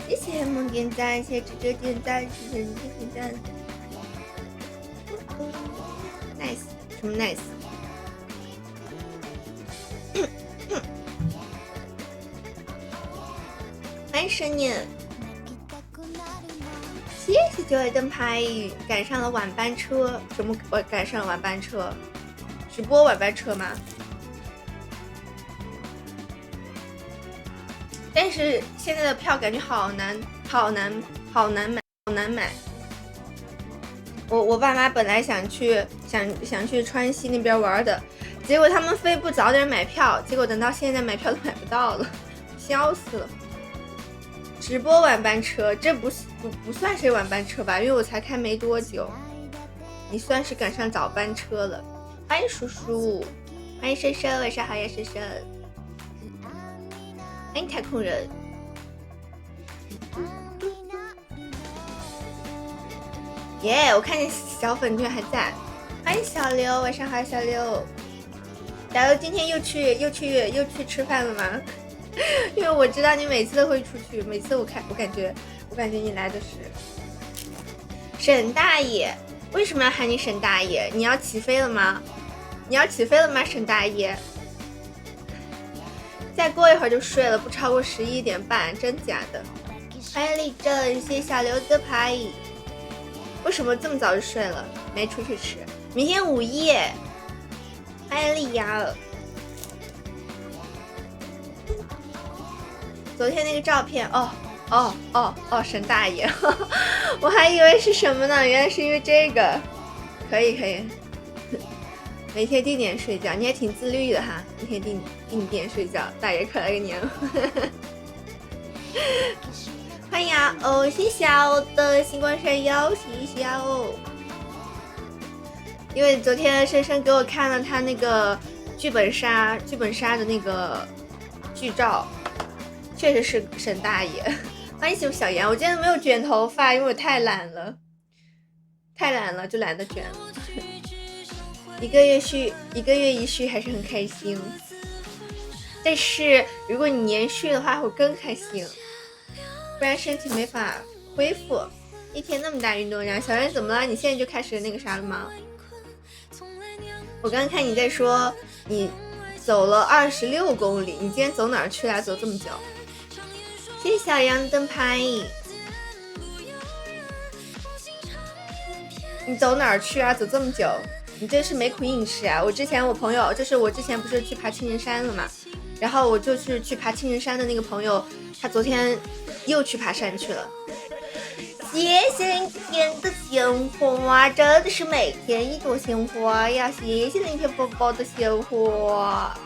谢谢梦点赞，谢谢直接点赞，谢谢你点赞。nice 什么 nice？ 欢迎神念，谢谢九尾灯牌，赶上了晚班车。什么？我赶上了晚班车？直播晚班车吗？但是现在的票感觉好难买。我爸妈本来想去川西那边玩的，结果他们非不早点买票，结果等到现在买票都买不到了，笑死了。直播晚班车，这不算是晚班车吧？因为我才开没多久，你算是赶上早班车了。欢迎叔叔，欢迎深深，晚上好呀，深深。欢迎太空人。耶、我看见小粉圈还在。欢迎小刘，晚上好，小刘。小刘今天又去吃饭了吗？因为我知道你每次都会出去，每次我感觉你来的是沈大爷。为什么要喊你沈大爷？你要起飞了吗？沈大爷？再过一会儿就睡了，不超过11点半，真假的？欢迎立正，谢谢小刘的牌。为什么这么早就睡了？没出去吃。明天午夜。欢迎丽瑶。昨天那个照片，沈大爷，我还以为是什么呢？原来是因为这个。可以。每天定点睡觉，你还挺自律的哈。每天定点睡觉，大爷快来个年。欢迎啊！谢谢我的星光闪耀，谢谢哦。因为昨天深深给我看了他那个剧本杀的那个剧照，确实是沈大爷。欢迎小杨，我今天没有卷头发，因为我太懒了就懒得卷了。一个月一续还是很开心，但是如果你年续的话会更开心，不然身体没法恢复。一天那么大运动量，小袁怎么了？你现在就开始那个啥了吗？我刚刚看你在说你走了26公里，你今天走哪儿去了？走这么久？谢谢小杨的灯牌。你走哪儿去啊？走这么久？你这是没苦硬吃啊！我之前不是去爬青城山了嘛，然后我就是去爬青城山的那个朋友，他昨天又去爬山去了。谢谢你天的鲜花，真的是每天一朵鲜花呀！谢谢那天宝宝的鲜花。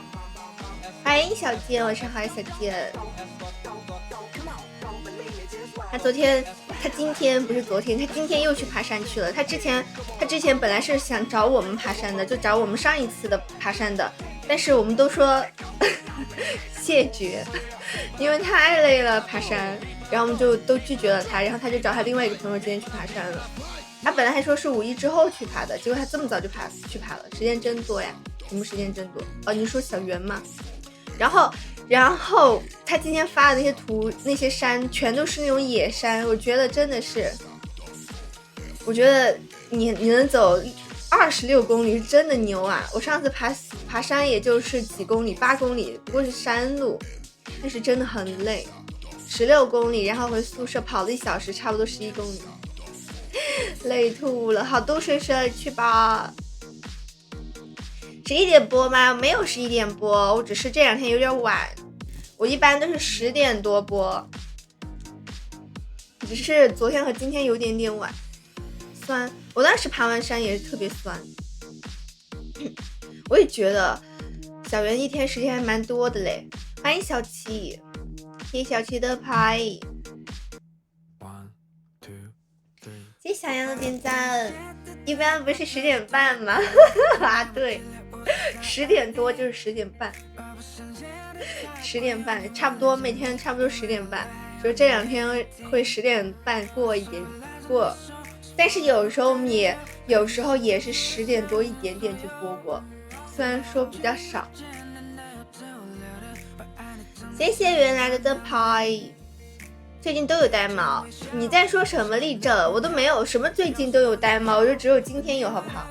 欢迎小健，晚上好，小健。他今天又去爬山去了。他之前本来是想找我们爬山的，就找我们上一次的爬山的，但是我们都说谢绝，因为太累了爬山，然后我们就都拒绝了他，然后他就找他另外一个朋友今天去爬山了。他本来还说是5一之后去爬的，结果他这么早就去爬了，时间真多呀！你们时间真多哦。你说小袁吗？然后他今天发的那些图，那些山全都是那种野山，我觉得真的是，我觉得你能走26公里是真的牛啊！我上次爬山也就是几公里，8公里，不过是山路，但是真的很累。16公里，然后回宿舍跑了1小时，差不多11公里，累吐了。好，都睡去吧。11点播吗？没有11点播，我只是这2天有点晚，我一般都是10点多播，只是昨天和今天有点晚。酸，我当时爬完山也是特别酸。我也觉得小袁一天时间还蛮多的嘞。欢迎小七，谢谢小七的牌，谢谢小杨的点赞。一般不是10点半吗？啊，对，10点多就是10点半，10点半差不多，每天差不多10点半，就这2天会10点半过一点过，但是有时候也是10点多一点点去播过，虽然说比较少。谢谢原来的灯牌。最近都有呆毛，你在说什么立正？我都没有什么最近都有呆毛，我就只有今天有，好不好？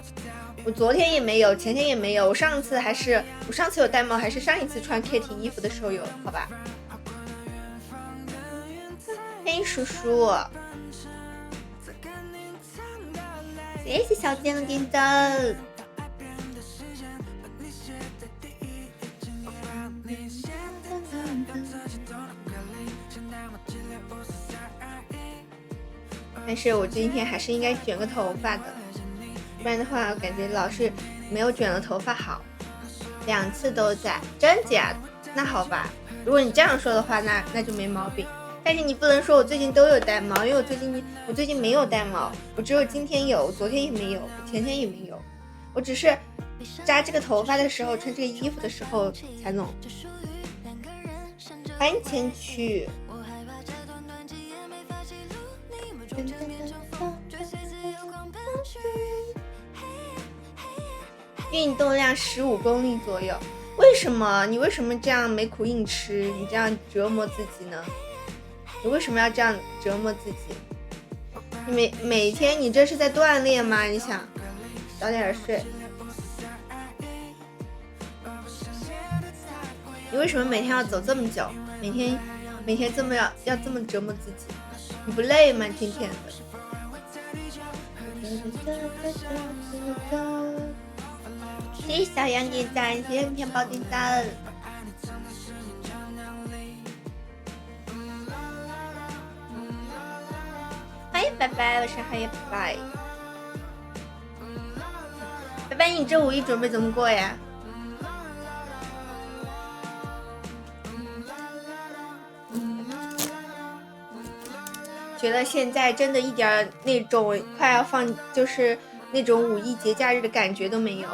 我昨天也没有，前天也没有，我上次有呆毛，还是上一次穿 Kitty 衣服的时候有，好吧？嘿，叔叔，谢谢小贱的点赞。但是我今天还是应该卷个头发的，不然的话我感觉老是没有卷了头发好。2次都在，真假？那好吧，如果你这样说的话，那就没毛病。但是你不能说我最近都有呆毛，因为我最近没有呆毛，我只有今天有，昨天也没有，前天也没有，我只是扎这个头发的时候，穿这个衣服的时候才弄。欢迎前去。运动量15公里左右。为什么？你为什么这样没苦硬吃？你这样折磨自己呢？你为什么要这样折磨自己？你每天你这是在锻炼吗？你想早点睡。你为什么每天要走这么久？每天这么要这么折磨自己？你不累吗？天天的。谢谢小杨点赞，谢谢天宝点赞。欢迎拜拜，我是欢迎拜拜。拜拜，你这5一准备怎么过呀？觉得现在真的一点那种快要放，就是那种5一节假日的感觉都没有。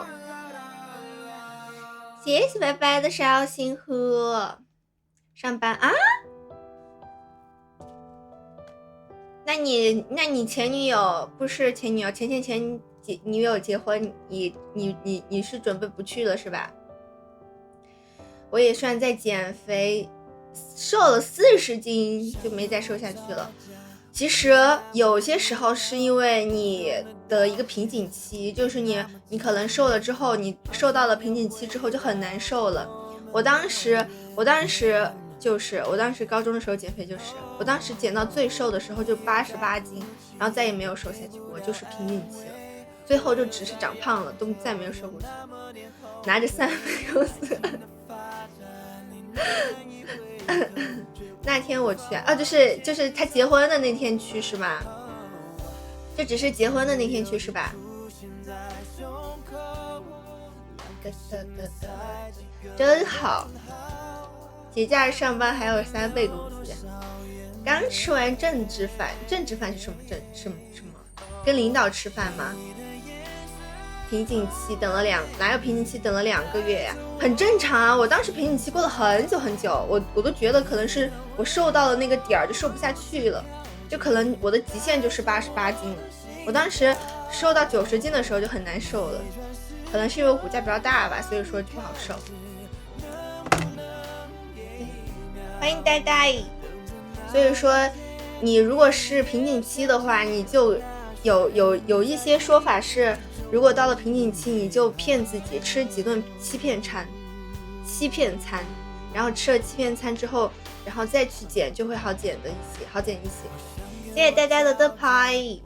谢谢拜拜的绍兴河。上班啊？那你前女友不是前女友，前女友结婚，你是准备不去了是吧？我也算在减肥，瘦了40斤就没再瘦下去了。其实有些时候是因为你的一个瓶颈期，就是你可能瘦了之后，你瘦到了瓶颈期之后就很难受了。我当时高中的时候减肥，我当时减到最瘦的时候就88斤，然后再也没有瘦下去过，就是瓶颈期了。最后就只是长胖了，都再没有瘦过去。拿着3分柚子。那天我去啊，就是他结婚的那天去是吗？就只是结婚的那天去是吧？真好，节假日上班还有3倍工资。刚吃完政治饭是什么什么？跟领导吃饭吗？瓶颈期等了哪有瓶颈期等了2个月呀？很正常啊，我当时瓶颈期过了很久很久，我都觉得可能是我瘦到了那个点儿就瘦不下去了，就可能我的极限就是88斤了。我当时瘦到90斤的时候就很难受了，可能是因为我骨架比较大吧，所以说就不好受。欢迎呆呆。所以说你如果是瓶颈期的话，你就有一些说法是，如果到了瓶颈期，你就骗自己吃几顿欺骗餐，然后吃了欺骗餐之后，然后再去减，就会好减一些。谢谢大家的灯牌。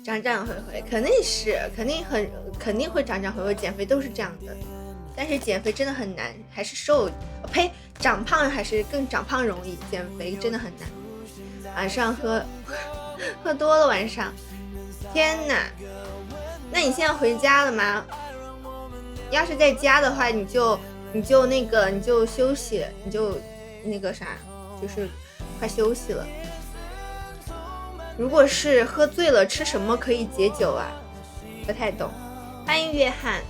涨涨回回，肯定会涨涨回回，减肥都是这样的。但是减肥真的很难，还是长胖还是更长胖容易，减肥真的很难。晚上喝多了，晚上，天哪！那你现在回家了吗？要是在家的话，你就休息，你就那个啥，就是快休息了。如果是喝醉了，吃什么可以解酒啊？不太懂。欢迎约翰。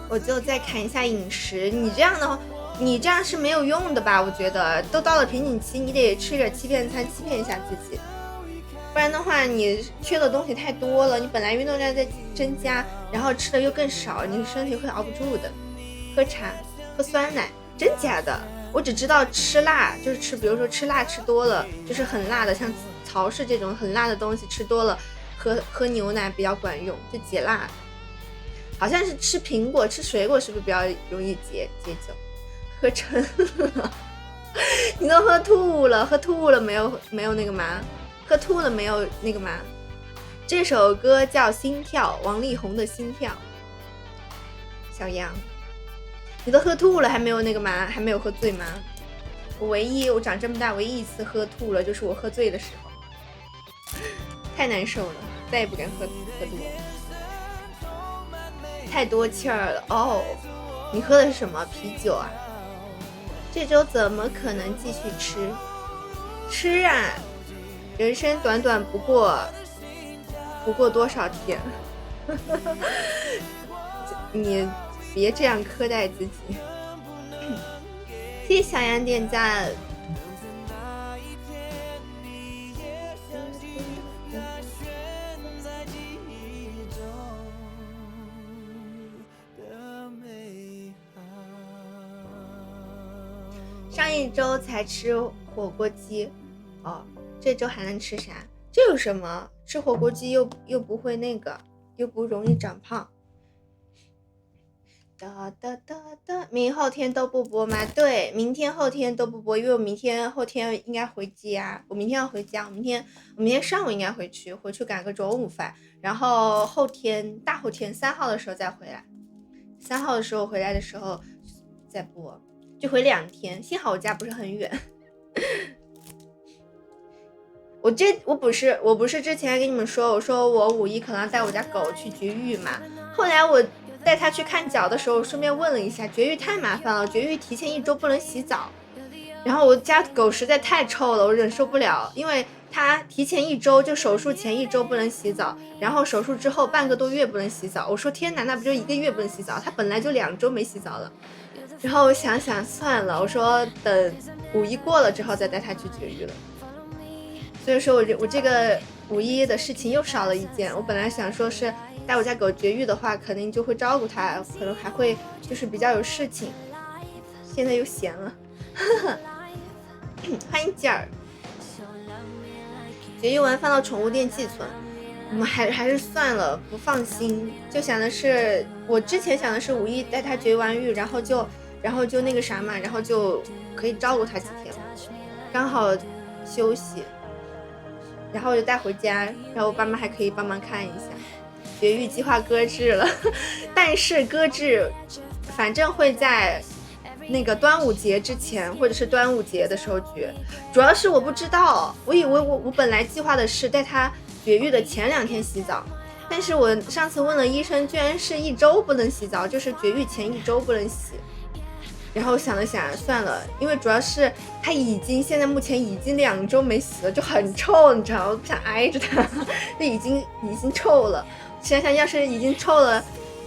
我就再看一下饮食，你这样是没有用的吧？我觉得都到了瓶颈期，你得吃点欺骗餐，欺骗一下自己。不然的话你缺的东西太多了，你本来运动量在增加，然后吃的又更少，你身体会熬不住的。喝茶喝酸奶，真假的？我只知道吃辣，就是吃，比如说吃辣吃多了，就是很辣的，像曹氏这种很辣的东西吃多了，喝牛奶比较管用，就解辣。好像是吃苹果吃水果是不是比较容易解酒？喝撑了，你都喝吐了，喝吐了没有那个吗？喝吐了没有那个吗？这首歌叫《心跳》，王力宏的《心跳》。小杨，你都喝吐了还没有那个吗？还没有喝醉吗？我长这么大唯一一次喝吐了，就是我喝醉的时候，太难受了，再也不敢喝吐了，太多气儿了。哦，你喝的是什么啤酒啊？这周怎么可能继续吃啊？人生短短不过多少天？你别这样苛待自己。谢谢小杨点赞。上一周才吃火锅鸡，哦，这周还能吃啥？这有什么？吃火锅鸡又不会那个，又不容易长胖。明后天都不播吗？对，明天后天都不播，因为我明天后天应该回家，我明天要回家，我明天上午应该回去赶个中午饭，然后大后天3号的时候再回来，3号的时候回来的时候再播，就回2天，幸好我家不是很远。我不是之前跟你们说，我说我5一可能带我家狗去绝育嘛，后来我带它去看脚的时候，顺便问了一下，绝育太麻烦了，绝育提前1周不能洗澡，然后我家狗实在太臭了，我忍受不了，因为它提前1周，就手术前1周不能洗澡，然后手术之后半个多月不能洗澡。我说天哪，那不就1个月不能洗澡？它本来就2周没洗澡了。然后我想想算了，我说等5一过了之后再带它去绝育了。所以说我这个5一的事情又少了一件。我本来想说是带我家狗绝育的话，肯定就会照顾它，可能还会就是比较有事情，现在又闲了。欢迎劲儿。绝育完放到宠物店寄存，我们还是算了，不放心。就想的是，我之前想的是5一带它绝完育，然后就那个啥嘛，然后就可以照顾它几天，刚好休息，然后就带回家，然后我爸妈还可以帮忙看一下。绝育计划搁置了，但是搁置反正会在那个端午节之前，或者是端午节的时候绝。主要是我不知道，我以为我本来计划的是带它绝育的前2天洗澡，但是我上次问了医生，居然是1周不能洗澡，就是绝育前1周不能洗。然后想了想，算了，因为主要是它现在目前已经2周没洗了，就很臭，你知道，我不想挨着它，就已经臭了。想想要是已经臭了，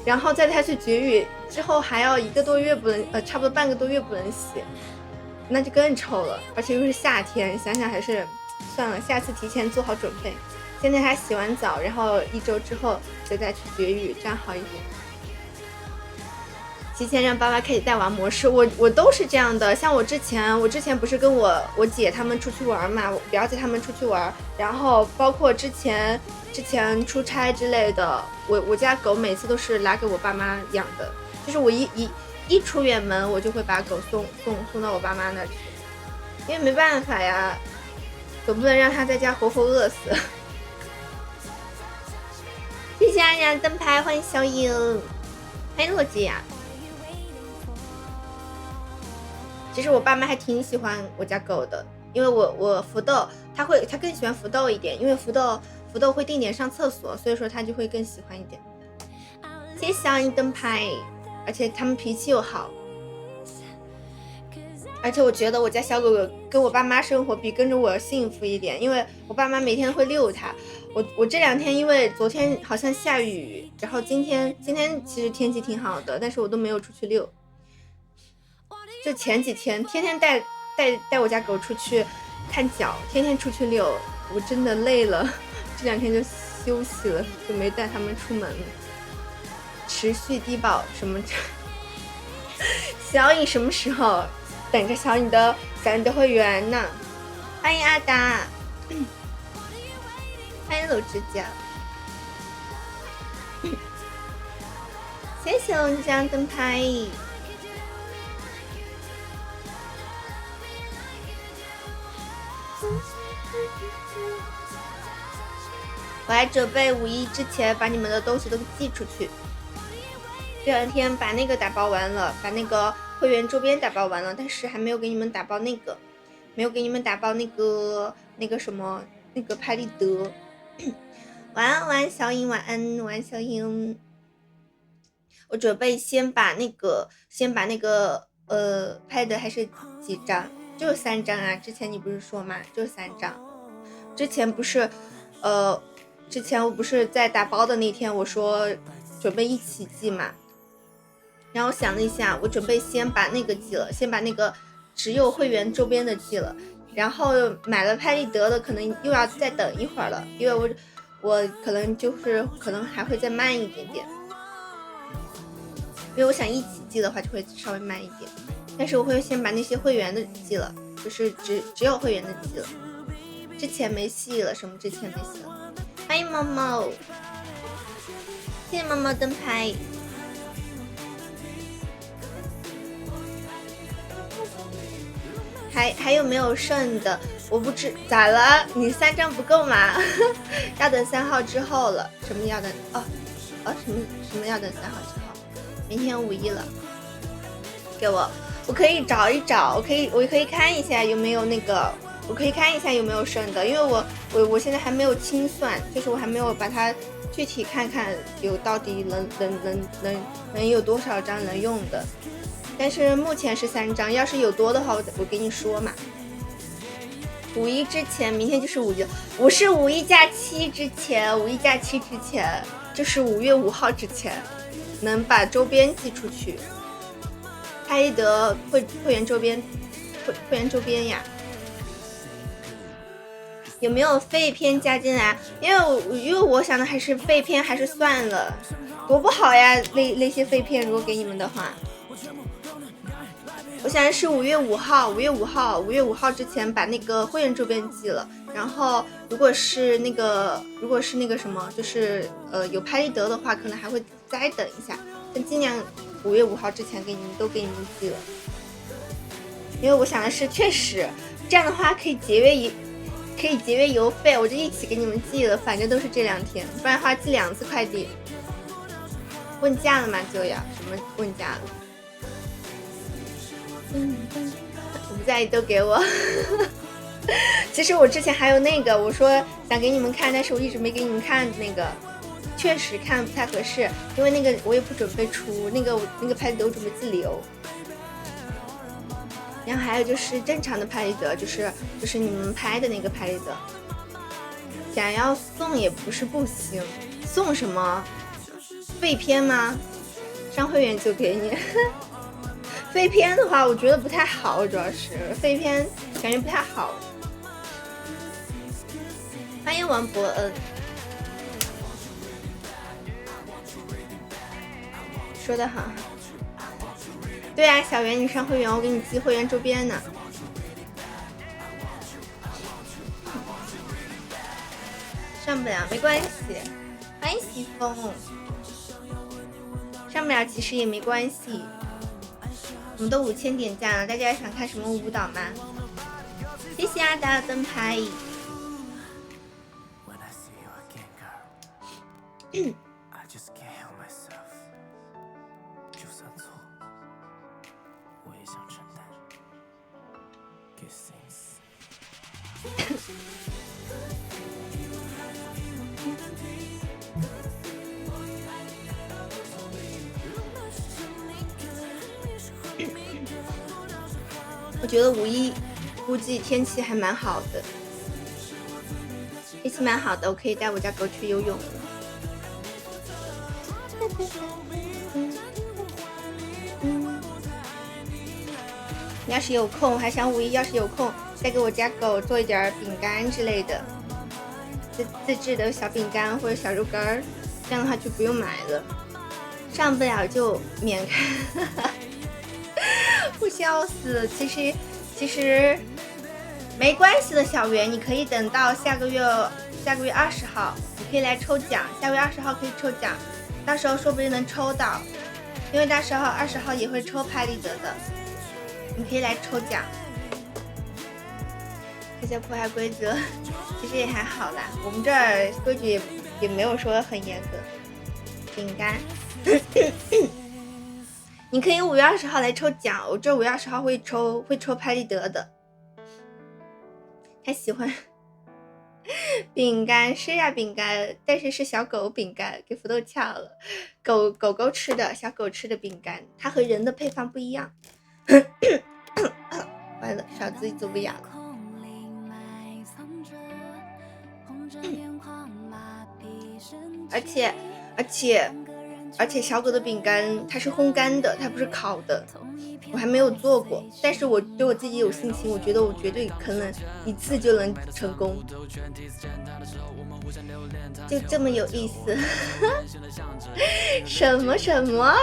然后再带它去绝育之后还要1个多月不能，差不多半个多月不能洗，那就更臭了，而且又是夏天，想想还是算了，下次提前做好准备。现在它洗完澡，然后1周之后再带去绝育，这样好一点。提前让爸爸开启带娃模式，我都是这样的。像我之前不是跟我姐他们出去玩嘛，我表姐他们出去玩，然后包括之前出差之类的，我家狗每次都是拿给我爸妈养的，就是我一出远门，我就会把狗送到我爸妈那去，因为没办法呀，总不能让它在家活活饿死。谢谢安然灯牌，欢迎小影，欢迎洛基呀。其实我爸妈还挺喜欢我家狗的，因为我福豆他更喜欢福豆一点，因为福豆会定点上厕所，所以说他就会更喜欢一点。谢谢小影灯牌，而且他们脾气又好，而且我觉得我家小狗狗跟我爸妈生活比跟着我幸福一点，因为我爸妈每天会遛它。我这2天因为昨天好像下雨，然后今天其实天气挺好的，但是我都没有出去遛。就前几天天天带我家狗出去看脚，天天出去遛，我真的累了，这2天就休息了，就没带他们出门。持续低保什么？小颖什么时候？等着小颖的会员呢。欢迎阿达，欢迎鲁指甲，谢谢龙江灯牌。我还准备5一之前把你们的东西都寄出去。这2天把那个打包完了，把那个会员周边打包完了，但是还没有给你们打包那个，没有给你们打包那个什么那个拍立得。晚安晚安小颖，晚安晚安小颖。我准备先把那个拍的还是几张，就3张啊。之前你不是说嘛，就3张。之前不是之前我不是在打包的那天我说准备一起寄嘛，然后想了一下，我准备先把那个寄了，先把那个只有会员周边的寄了，然后买了拍立得的可能又要再等一会儿了，因为我可能还会再慢一点点，因为我想一起寄的话就会稍微慢一点，但是我会先把那些会员的寄了，就是只有会员的寄了，之前没戏了，什么之前没戏了。欢迎猫猫，谢谢猫猫灯牌。还有没有剩的？我不知咋了？你3张不够吗？要等3号之后了。什么要等？什么要等3号之后？明天5一了。给我可以找一找，我可以看一下有没有那个，我可以看一下有没有剩的，因为我现在还没有清算，就是我还没有把它具体看看有到底能有多少张能用的。但是目前是3张，要是有多的话我给你说嘛。5一之前，明天就是5一了，我是5一假期之前就是5月5号之前能把周边寄出去。拍立得会员周边呀，有没有废片加进来？因为我想的还是废片还是算了，多不好呀，那些废片如果给你们的话。我想的是5月5号之前把那个会员周边寄了，然后如果是那个什么，就是有拍立得的话，可能还会再等一下，但尽量5月5号之前给你们寄了，因为我想的是确实这样的话可以节约邮费，我就一起给你们寄了，反正都是这2天，不然的话寄2次快递。问价了吗？就要什么问价了？我不在意，都给我。其实我之前还有那个，我说想给你们看，但是我一直没给你们看那个，确实看不太合适，因为那个我也不准备出那个拍立得，我准备自留。然后还有就是正常的拍立得，就是你们拍的那个拍立得，想要送也不是不行，送什么废片吗？上会员就给你。废片的话我觉得不太好，主要是废片感觉不太好。欢迎王伯恩，说得好。对啊，小袁你上会员我给你寄会员周边呢。上不了没关系，欢迎西风。上不了其实也没关系，我们都5000点赞了，大家想看什么舞蹈吗？谢谢阿达的灯牌。我觉得5一估计天气还蛮好的，天气蛮好的，我可以带我家狗去游泳。要是有空，我还想5一要是有空再给我家狗做一点饼干之类的，自制的小饼干或者小肉干儿，这样的话就不用买了，上不了就免看。我笑死！其实没关系的，小袁，你可以等到下个月20号，你可以来抽奖，下个月20号可以抽奖，到时候说不定能抽到，因为到时候20号也会抽拍立得的，你可以来抽奖。这些破坏规则其实也还好啦，我们这儿规矩也没有说很严格。饼干你可以5月20号来抽奖，我这5月20号会抽拍立得的。他喜欢饼干，是呀饼干，但是是小狗饼干，给福豆翘了。狗狗吃的，小狗吃的饼干，它和人的配方不一样。完了，勺子做不哑了。而且小狗的饼干它是烘干的，它不是烤的，我还没有做过，但是我对我自己有信心，我觉得我绝对可能一次就能成功，就这么有意思。什么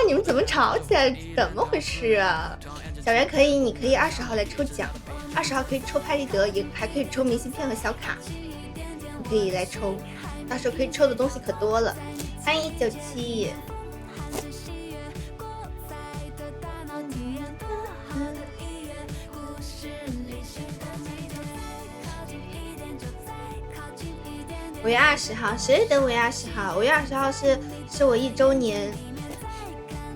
你们怎么吵起来，怎么回事啊？小袁可以，你可以20号来抽奖，20号可以抽拍立得，也还可以抽明信片和小卡，你可以来抽，到时候可以抽的东西可多了。欢迎197。5月20号，是的，5月20号，5月20号是我1周年。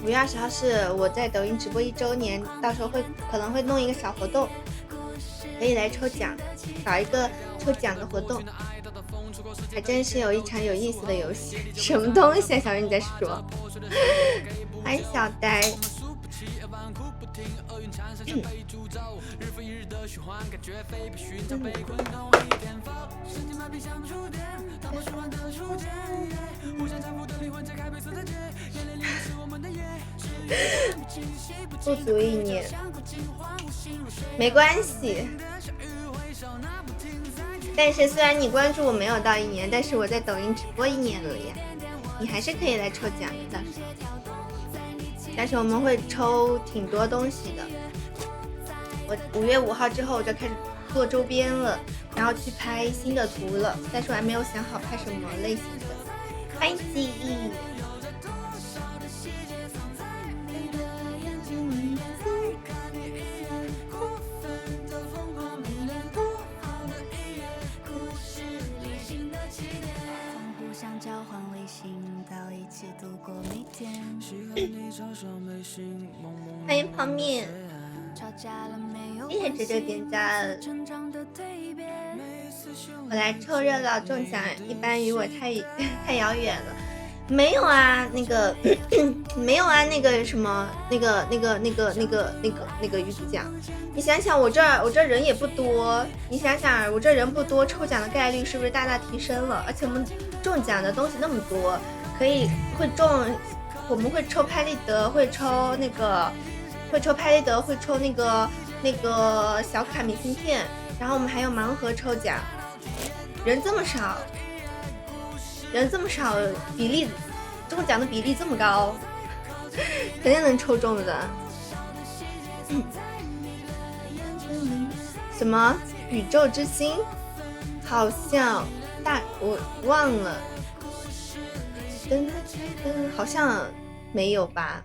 5月20号是我在抖音直播1周年，到时候可能会弄一个小活动，可以来抽奖，搞一个抽奖的活动，还真是有一场有意思的游戏。什么东西啊，小云你在说？欢迎小呆。不足1年，没关系。但是虽然你关注我没有到1年，但是我在抖音直播1年了呀，你还是可以来抽奖的。但是我们会抽挺多东西的。我5月5号之后我就开始做周边了，然后去拍新的图了，但是我还没有想好拍什么类型的。欢迎记忆。欢迎泡面，谢谢哲哲点赞。我来凑热闹中奖，一般与我太遥远了。没有啊，没有啊，那个什么，那个鱼子酱。你想想，我这人也不多，你想想我这人不多，抽奖的概率是不是大大提升了？而且我们中奖的东西那么多，会中，我们会抽拍立得，会抽拍立得，会抽那个小卡明信片，然后我们还有盲盒抽奖。人这么少，比例中奖的比例这么高，肯定能抽中的。什么宇宙之星？好像我忘了，好像没有吧？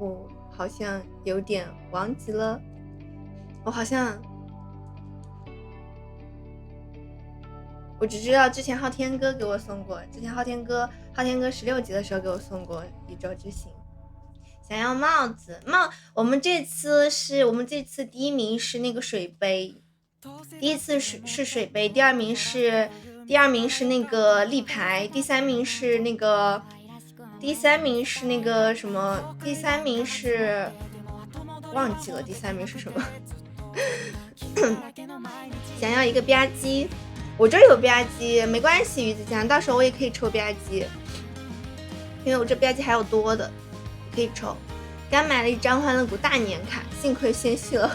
我好像有点忘记了，我只知道之前昊天哥给我送过，之前昊天哥16级的时候给我送过宇宙之星。想要帽子，我们这次第一名是那个水杯，第一次是水杯，第二名是那个立牌，第三名是那个什么，第三名是忘记了，第三名是什么？想要一个吧唧。我这有吧唧，没关系，鱼子酱，到时候我也可以抽吧唧，因为我这吧唧还有多的，可以抽。刚买了一张欢乐谷大年卡，幸亏先续了，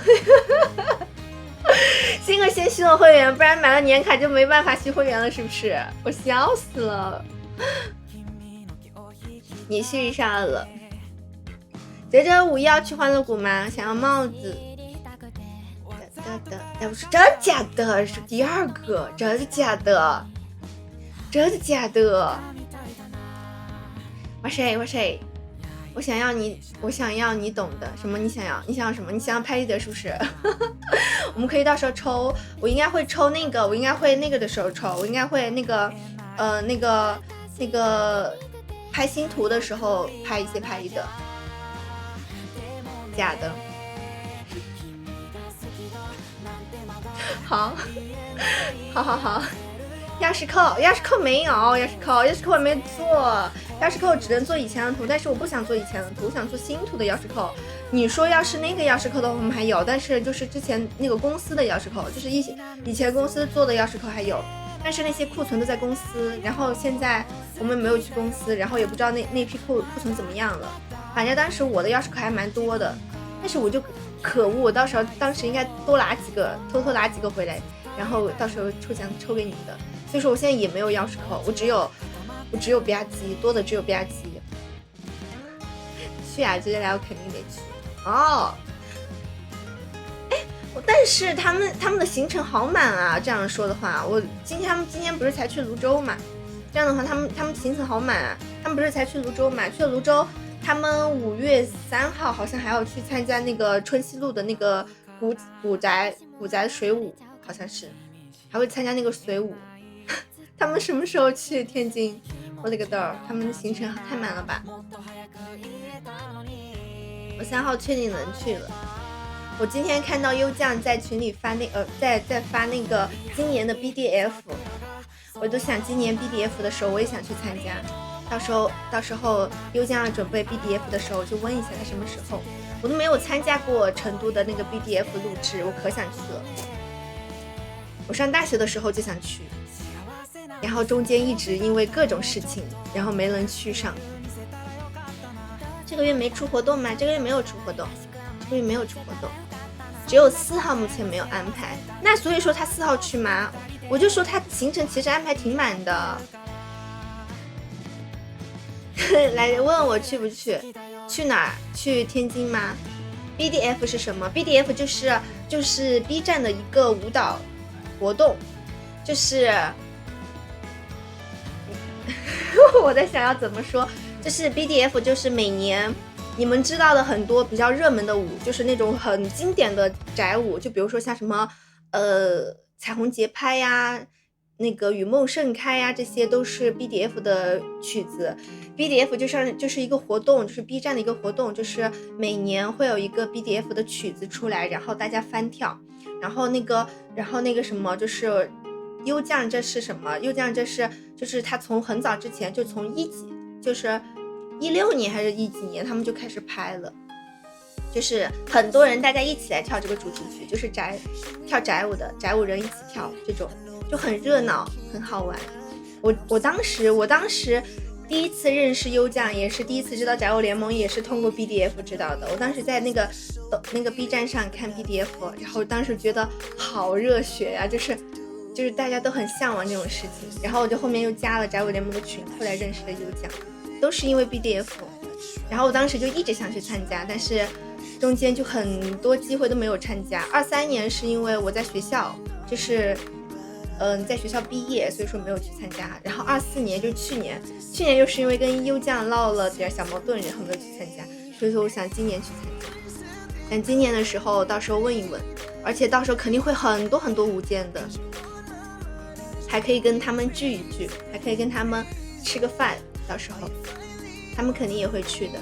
幸亏先续了会员，不然买了年卡就没办法续会员了，是不是？我笑死了。你续上了。哲哲5要去欢乐谷吗？想要帽子。要不是真假的，是第2个，真的假的？真的假的？哇塞哇塞！我想要你懂的。什么？你想要什么？你想要拍立得是不是？我们可以到时候抽，我应该会抽那个，我应该会那个的时候抽，我应该会那个拍新图的时候拍一些拍立得。假的。好，钥匙扣没有，钥匙扣没做，钥匙扣只能做以前的图，但是我不想做以前的图，我想做新图的钥匙扣。你说要是那个钥匙扣的话，我们还有，但是就是之前那个公司的钥匙扣，就是以前公司做的钥匙扣还有，但是那些库存都在公司，然后现在我们没有去公司，然后也不知道那批库存怎么样了。反正当时我的钥匙扣还蛮多的，但是我就可恶，我当时应该多拿几个，偷偷拿几个回来，然后到时候抽奖抽给你们的。所以说我现在也没有钥匙扣，我只有吧唧，多的只有吧唧。去啊，接下来我肯定得去哦。哎，但是他们的行程好满啊，这样说的话，他们今天不是才去泸州嘛？这样的话，他们行程好满啊。他们不是才去泸州嘛？去了泸州，他们5月3号好像还要去参加那个春熙路的那个古宅水舞，好像是还会参加那个水舞。他们什么时候去天津？我的个豆儿，他们的行程太满了吧？我3号确定能去了。我今天看到优酱在群里发在发那个今年的 BDF， 我都想今年 BDF 的时候我也想去参加。到时候优酱准备 BDF 的时候就问一下他什么时候。我都没有参加过成都的那个 BDF 录制，我可想去了。我上大学的时候就想去，然后中间一直因为各种事情，然后没能去上。这个月没出活动吗？这个月没有出活动，只有4号目前没有安排。那所以说他4号去吗？我就说他行程其实安排挺满的。来问我去不去？去哪儿？去天津吗？ BDF 是什么？ BDF 就是 B 站的一个舞蹈活动，就是我在想要怎么说，就是 BDF 就是每年你们知道的很多比较热门的舞，就是那种很经典的宅舞，就比如说像什么彩虹节拍呀，那个雨梦盛开呀，这些都是 BDF 的曲子。BDF 就是一个活动，就是 B 站的一个活动，就是每年会有一个 BDF 的曲子出来，然后大家翻跳。然后那个什么，就是优酱这是什么？优酱这是就是他从很早之前就从就是16年还是10几年他们就开始拍了，就是很多人大家一起来跳这个主题曲，就是跳宅舞的宅舞人一起跳，这种就很热闹很好玩。我当时第一次认识优酱，也是第一次知道宅舞联盟，也是通过 BDF 知道的。我当时在那个 B 站上看 BDF， 然后当时觉得好热血呀，就是大家都很向往这种事情。然后我就后面又加了宅舞联盟的群，后来认识了优酱，都是因为 BDF。然后我当时就一直想去参加，但是中间就很多机会都没有参加。23年是因为我在学校，就是在学校毕业，所以说没有去参加。然后24年就去年又是因为跟优酱闹了点小矛盾，然后没有去参加。所以说我想今年去参加，但今年的时候到时候问一问，而且到时候肯定会很多很多舞见的，还可以跟他们聚一聚，还可以跟他们吃个饭，到时候他们肯定也会去的。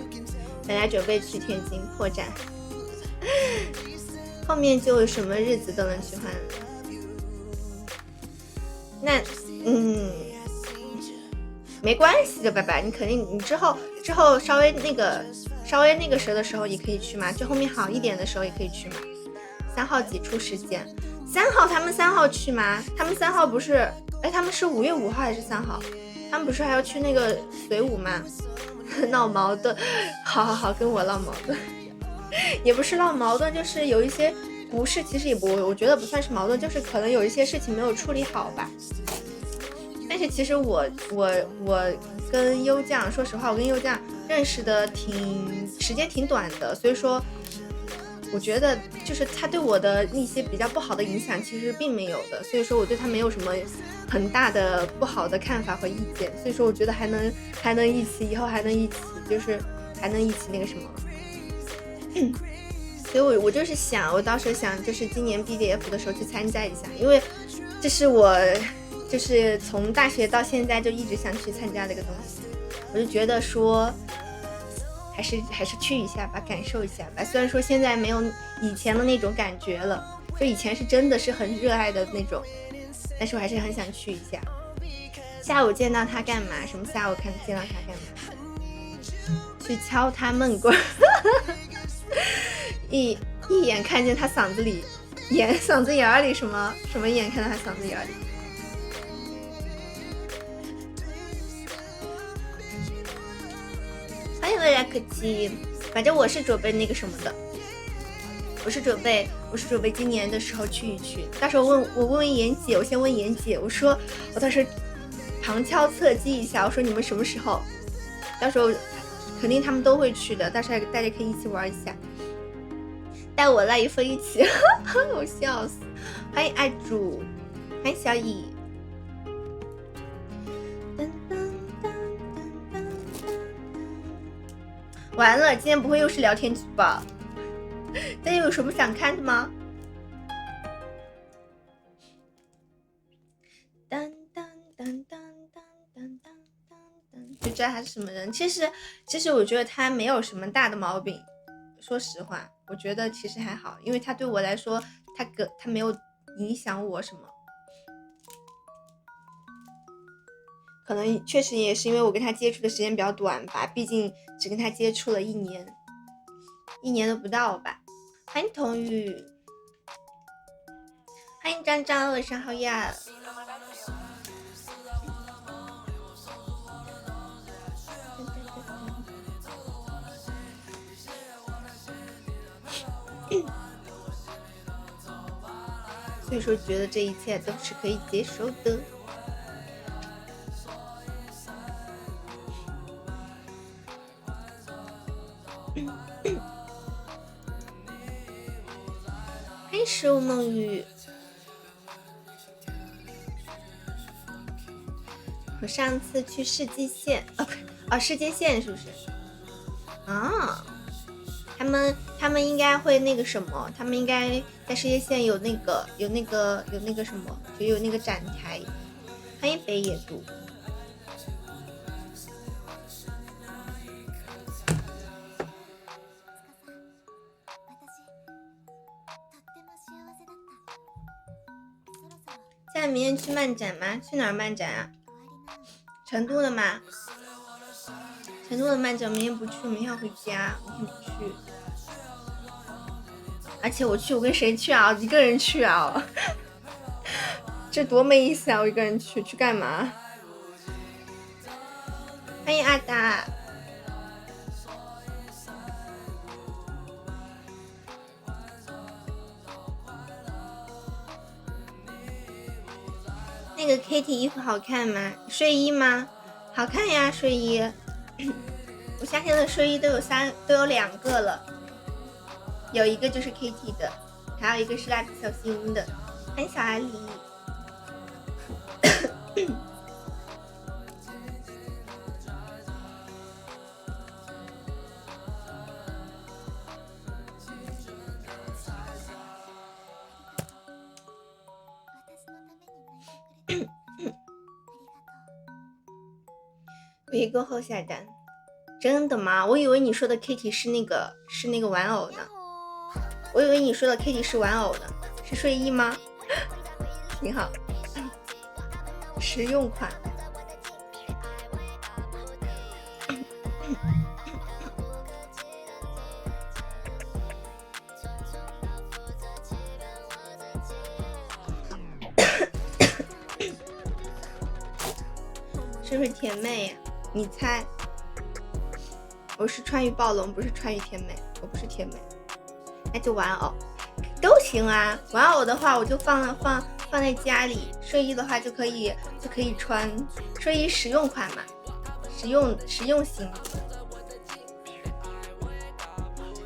本来准备去天津破绽，后面就什么日子都能去换了。那没关系的，拜拜。你肯定你之后稍微那个时候的时候也可以去嘛，就后面好一点的时候也可以去嘛。3号挤出时间，3号他们3号去吗？他们3号不是，他们是5月5号还是3号？他们不是还要去那个水舞吗？闹矛盾，好，跟我闹矛盾，也不是闹矛盾，就是有一些不是，其实也不，我觉得不算是矛盾，就是可能有一些事情没有处理好吧。但是其实我跟优酱，说实话，我跟优酱认识的时间挺短的，所以说我觉得就是他对我的一些比较不好的影响其实并没有的，所以说我对他没有什么很大的不好的看法和意见，所以说我觉得还能一起，以后还能一起，就是还能一起那个什么。所以我就是想，我到时候想就是今年 BDF 的时候去参加一下，因为这是我就是从大学到现在就一直想去参加的一个东西，我就觉得说还是去一下吧，感受一下吧。虽然说现在没有以前的那种感觉了，就以前是真的是很热爱的那种，但是我还是很想去一下。下午见到他干嘛？什么下午见到他干嘛？去敲他闷棍。一眼看见他嗓子眼里什么眼看到他嗓子眼里。欢迎未来可期，反正我是准备那个什么的，我是准备今年的时候去一去。到时候我问妍姐，我先问妍姐，我说我到时候旁敲侧击一下，我说你们什么时候？到时候肯定他们都会去的，到时候大家可以一起玩一下。带我赖一峰一起，我笑死！欢迎爱主，欢迎小乙。完了，今天不会又是聊天局吧？大家有什么想看的吗？就知道他是什么人。其实我觉得他没有什么大的毛病，说实话。我觉得其实还好，因为他对我来说，他没有影响我什么。可能确实也是因为我跟他接触的时间比较短吧，毕竟只跟他接触了1年都不到吧。欢迎童宇，欢迎张张，晚上好呀。所以说觉得这一切都是可以接受的。欢迎十五梦雨。我上次去世纪线世界线是不是啊？他们应该会那个什么，他们应该在世界线有那个什么，就有那个展台。欢迎北野渡。现在明天去漫展吗？去哪儿漫展啊？成都的吗？成都的漫展明天不去，明天要回家，明天不去。而且我跟谁去啊？一个人去啊？这多没意思啊！我一个人去干嘛？欢迎阿达。那个 Kitty 衣服好看吗？睡衣吗？好看呀，睡衣。我夏天的睡衣都有2个了，有一个就是 Kitty 的，还有一个是蜡笔小新的。欢迎小阿狸。预购后下单，真的吗？我以为你说的 Kitty 是那个玩偶呢，我以为你说的 Kitty 是玩偶呢，是睡衣吗？挺好，实用款。是不是甜妹呀？你猜？我是川渝暴龙，不是川渝甜妹，我不是甜妹，那就玩偶。都行啊。玩偶的话我就放在家里，睡衣的话就可以穿，睡衣实用款嘛，实用型。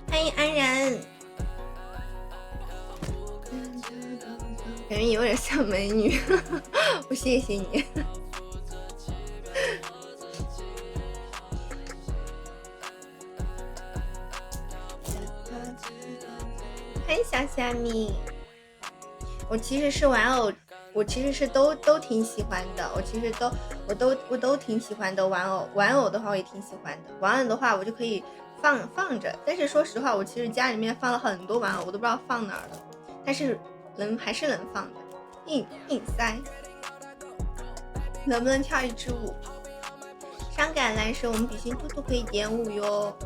欢迎安然，感觉有点像美女，我谢谢你。欢迎小虾米。我其实是玩偶，我其实是都挺喜欢的，我都挺喜欢的。玩偶的话我也挺喜欢的，玩偶的话我就可以放着。但是说实话，我其实家里面放了很多玩偶，我都不知道放哪儿了，但是还是能放的，硬塞。能不能跳一支舞？伤感来时我们比心兔兔可以点舞哟。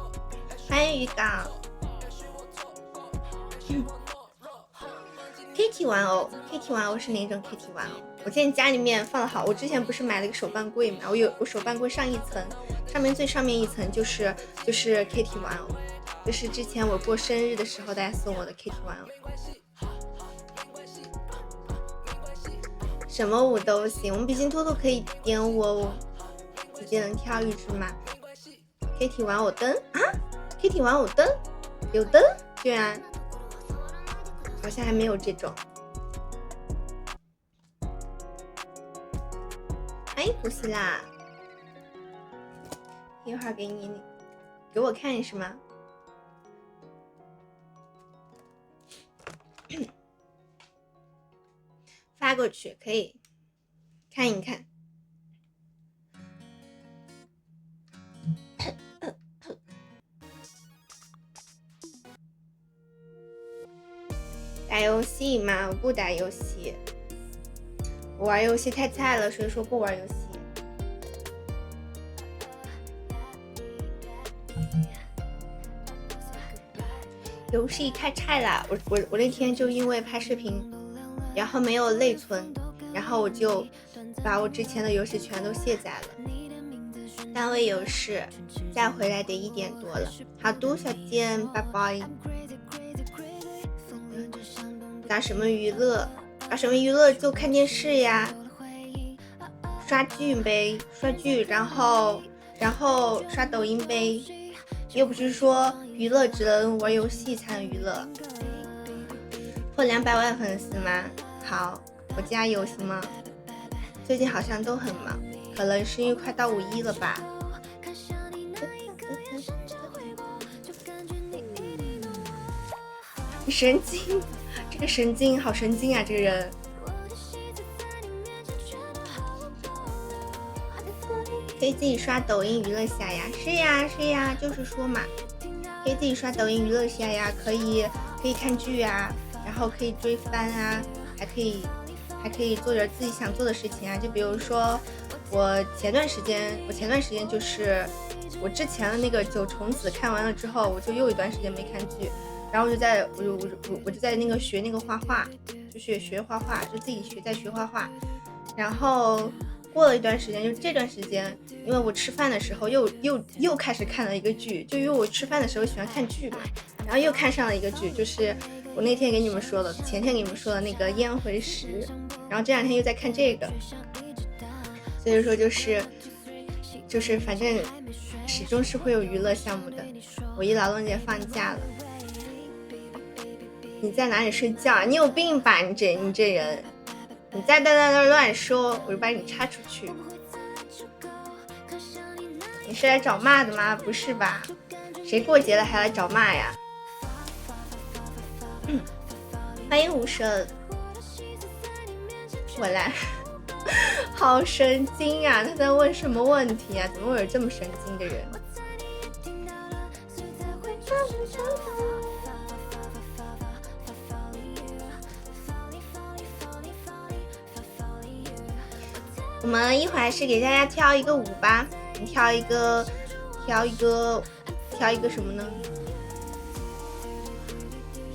欢迎渔港。Kitty 玩偶 ，Kitty 玩偶是哪种 Kitty 玩偶？我现在家里面放了好，我之前不是买了个手办柜嘛，我手办柜上一层，最上面一层就是 Kitty 玩偶，就是之前我过生日的时候大家送我的 Kitty 玩偶。什么舞都行，我们比心兔兔可以点舞哦。姐姐能跳一支吗 ？Kitty 玩偶灯啊 ？Kitty 玩偶灯有灯？居然。好像还没有这种。哎，不是啦，一会儿给我看是吗？发过去可以看一看。打游戏吗？我不打游戏，我玩游戏太菜了，所以说不玩游戏。游戏太菜了，我那天就因为拍视频，然后没有内存，然后我就把我之前的游戏全都卸载了。单位有事，再回来得1点多了。好的，小贱，拜拜。搞什么娱乐？搞什么娱乐就看电视呀，刷剧呗，刷剧，然后刷抖音呗。又不是说娱乐只能玩游戏才能娱乐。破200万粉丝吗？好，我加油行吗？最近好像都很忙，可能是因为快到5·1了吧。你神经，这个神经好神经啊，这个人。可以自己刷抖音娱乐下呀，是呀，就是说嘛，可以自己刷抖音娱乐下呀，可以看剧啊，然后可以追番啊，还可以做点自己想做的事情啊，就比如说我前段时间就是我之前的那个9重子看完了之后，我就又一段时间没看剧，然后我就在那个学那个画画，就学画画，就自己学画画，然后过了一段时间，就这段时间，因为我吃饭的时候又开始看了一个剧，就因为我吃饭的时候喜欢看剧嘛，然后又看上了一个剧，就是我那天给你们说的，前天给你们说的那个《烟回时》，然后这2天又在看这个，所以说就是反正始终是会有娱乐项目的。我一劳动节放假了，你在哪里睡觉啊？你有病吧？你这人，你再在那乱说，我就把你插出去。你是来找骂的吗？不是吧？谁过节了还来找骂呀？欢迎无声，我来。好神经啊！他在问什么问题啊？怎么会有这么神经的人？我们一会儿是给大家跳一个舞吧，你跳一个什么呢？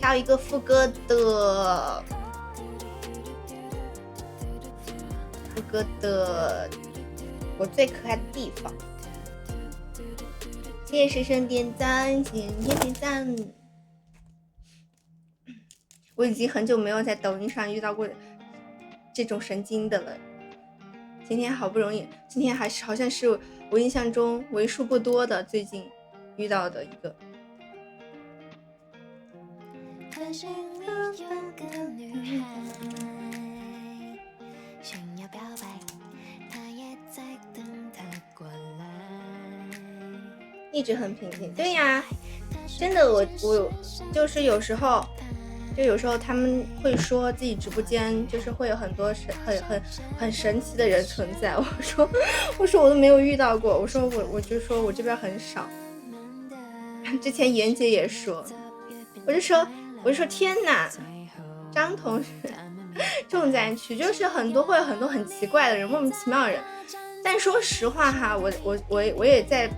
跳一个副歌的我最可爱的地方。谢谢师生点赞，谢谢点赞。我已经很久没有在抖音上遇到过这种神经的了。今天好不容易，今天好像是我印象中为数不多的最近遇到的一个。可心里有个女孩想要表白，她也在等他过来。一直很平静。对呀，真的我就是有时候他们会说自己直播间就是会有很多很神奇的人存在。我说我都没有遇到过。我就说我这边很少。之前妍姐也说，我就说天哪，张同学重灾区，就是会有很多很奇怪的人，莫名其妙的人。但说实话哈，我也在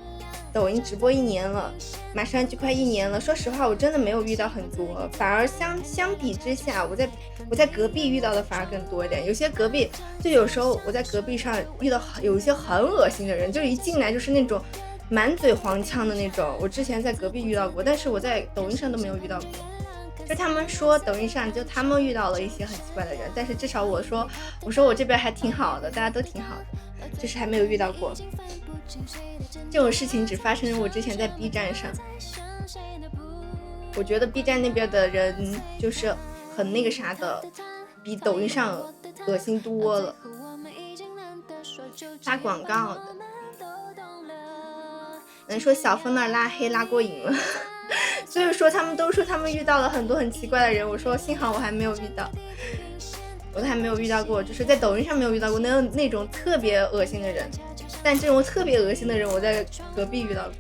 抖音直播1年了，马上就快1年了。说实话，我真的没有遇到很多，反而相比之下，我在隔壁遇到的反而更多一点。有些隔壁就有时候我在隔壁上遇到有一些很恶心的人，就一进来就是那种满嘴黄腔的那种。我之前在隔壁遇到过，但是我在抖音上都没有遇到过。就他们说抖音上就他们遇到了一些很奇怪的人，但是至少我说我这边还挺好的，大家都挺好的，就是还没有遇到过。这种事情只发生我之前在 B 站上。我觉得 B 站那边的人就是很那个啥的，比抖音上恶心多了，发广告的。能说小峰那儿拉黑拉过瘾了。所以说他们都说他们遇到了很多很奇怪的人，我说幸好我还没有遇到，我都还没有遇到过，就是在抖音上没有遇到过那种特别恶心的人。但这种特别恶心的人我在隔壁遇到过，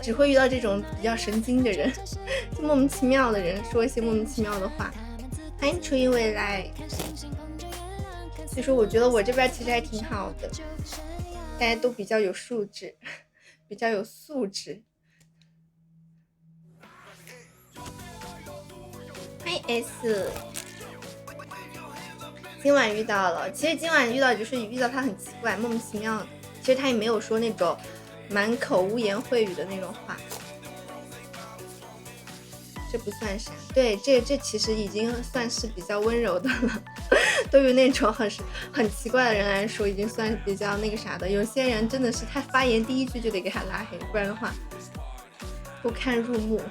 只会遇到这种比较神经的人，就莫名其妙的人说一些莫名其妙的话。欢迎初一未来。所以说我觉得我这边其实还挺好的，大家都比较有素质，比较有素质。欢迎 S。今晚遇到了，其实今晚遇到就是遇到他很奇怪莫名其妙的，其实他也没有说那种满口污言秽语的那种话，这不算啥。对，这其实已经算是比较温柔的了。对于那种很奇怪的人来说，已经算是比较那个啥的。有些人真的是他发言第一句就得给他拉黑，不然的话不堪入目。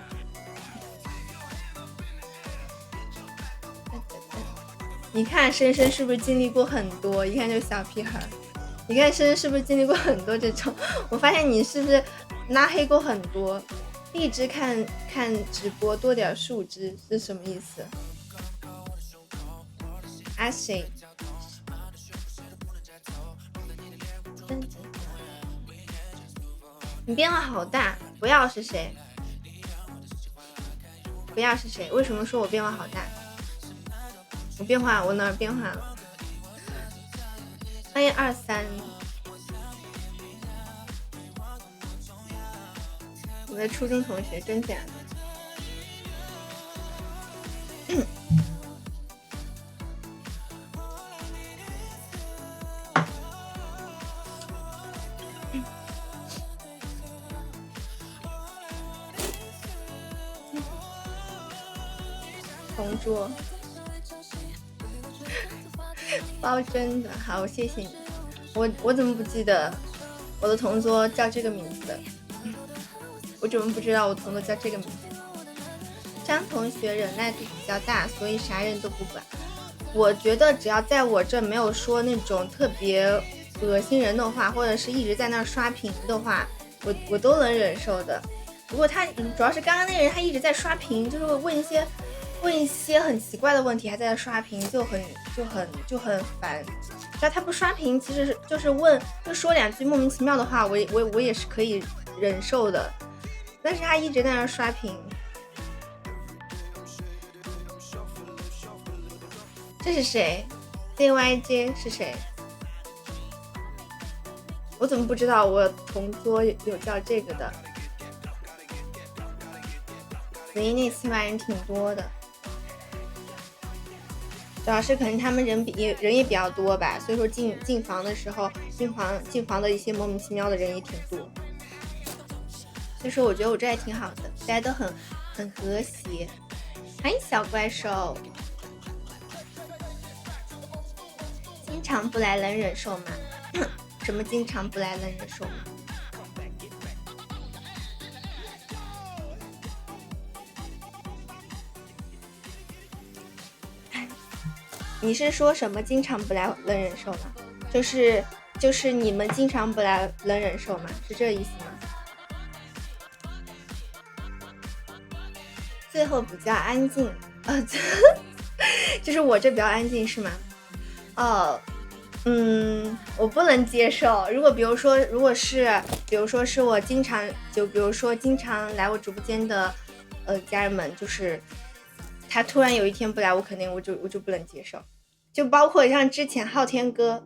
你看深深是不是经历过很多？一看就小屁孩。你看深深是不是经历过很多这种？我发现你是不是拉黑过很多？一直看直播多点素质是什么意思？阿谁？你变化好大，不要是谁？不要是谁？为什么说我变化好大？我变化，我哪儿变化了？欢迎23。我的初中同学，真假的？同桌。包真的好，谢谢你。我怎么不记得我的同桌叫这个名字的？我怎么不知道我同桌叫这个名字？张同学忍耐度比较大，所以啥人都不管。我觉得只要在我这没有说那种特别恶心人的话，或者是一直在那儿刷屏的话，我都能忍受的。不过他主要是刚刚那个人他一直在刷屏，就是问一些很奇怪的问题，还在刷屏，就很烦。只要他不刷屏，其实就是就说两句莫名其妙的话，我也是可以忍受的。但是他一直在那刷屏，这是谁 ？ZYJ 是谁？我怎么不知道我同桌有叫这个的？子怡那7万人挺多的。主要是可能他们人也比较多吧，所以说进房的时候，进房的一些莫名其妙的人也挺多。所以说我觉得我这还挺好的，大家都很和谐。欢迎小怪兽。经常不来能忍受吗？什么经常不来能忍受吗？你是说什么经常不来能忍受吗？就是你们经常不来能忍受吗？是这意思吗？最后比较安静，就是我这比较安静是吗？哦，我不能接受。如果是我经常，就比如说经常来我直播间的家人们，就是他突然有一天不来，我肯定我就不能接受。就包括像之前昊天哥，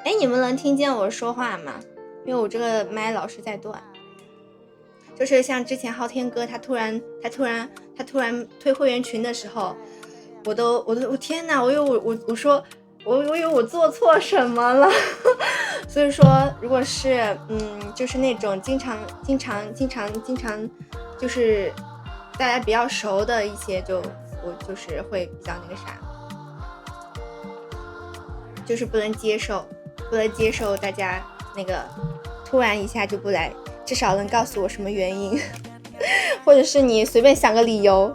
哎，你们能听见我说话吗？因为我这个麦老是在断。就是像之前昊天哥，他突然退会员群的时候，我天哪！我以为我以为我做错什么了。所以说，如果是就是那种经常，就是大家比较熟的一些，我就是会比较那个啥，就是不能接受大家那个突然一下就不来，至少能告诉我什么原因，或者是你随便想个理由，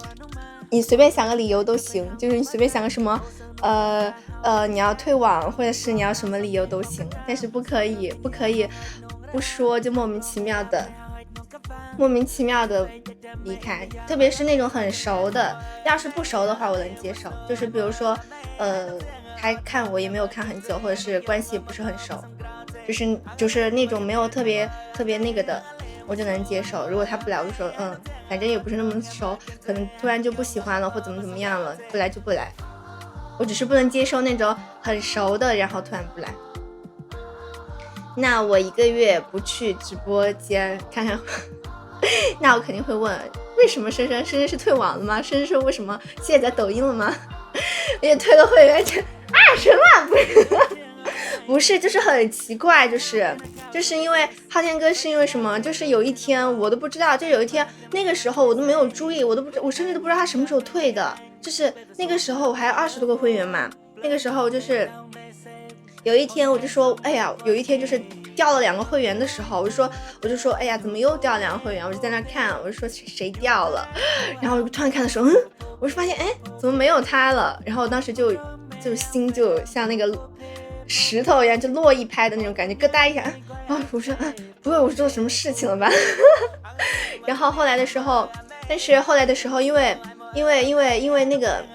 都行，就是你随便想个什么你要退网，或者是你要什么理由都行，但是不可以不说就莫名其妙的离开，特别是那种很熟的，要是不熟的话我能接受，就是比如说他看我也没有看很久，或者是关系也不是很熟，就是那种没有特别那个的，我就能接受。如果他不来，我就说反正也不是那么熟，可能突然就不喜欢了或怎么样了，不来就不来。我只是不能接受那种很熟的然后突然不来。那我1个月不去直播间看看那我肯定会问，为什么深深是退网了吗？深深是为什么卸载抖音了吗？也退了会员什么不是，就是很奇怪，就是因为昊天哥是因为什么，就是有一天我都不知道，就有一天那个时候我都没有注意，我甚至都不知道他什么时候退的，就是那个时候我还有20多个会员嘛，那个时候就是有一天我就说，哎呀，有一天就是掉了2个会员的时候，我就说，哎呀，怎么又掉2个会员？我就在那看，我就说谁掉了？然后我突然看的时候，我就发现，哎，怎么没有他了？然后当时就心就像那个石头一样，就落一拍的那种感觉，咯哒一下。我说，不会我做什么事情了吧？然后后来的时候，因为那个。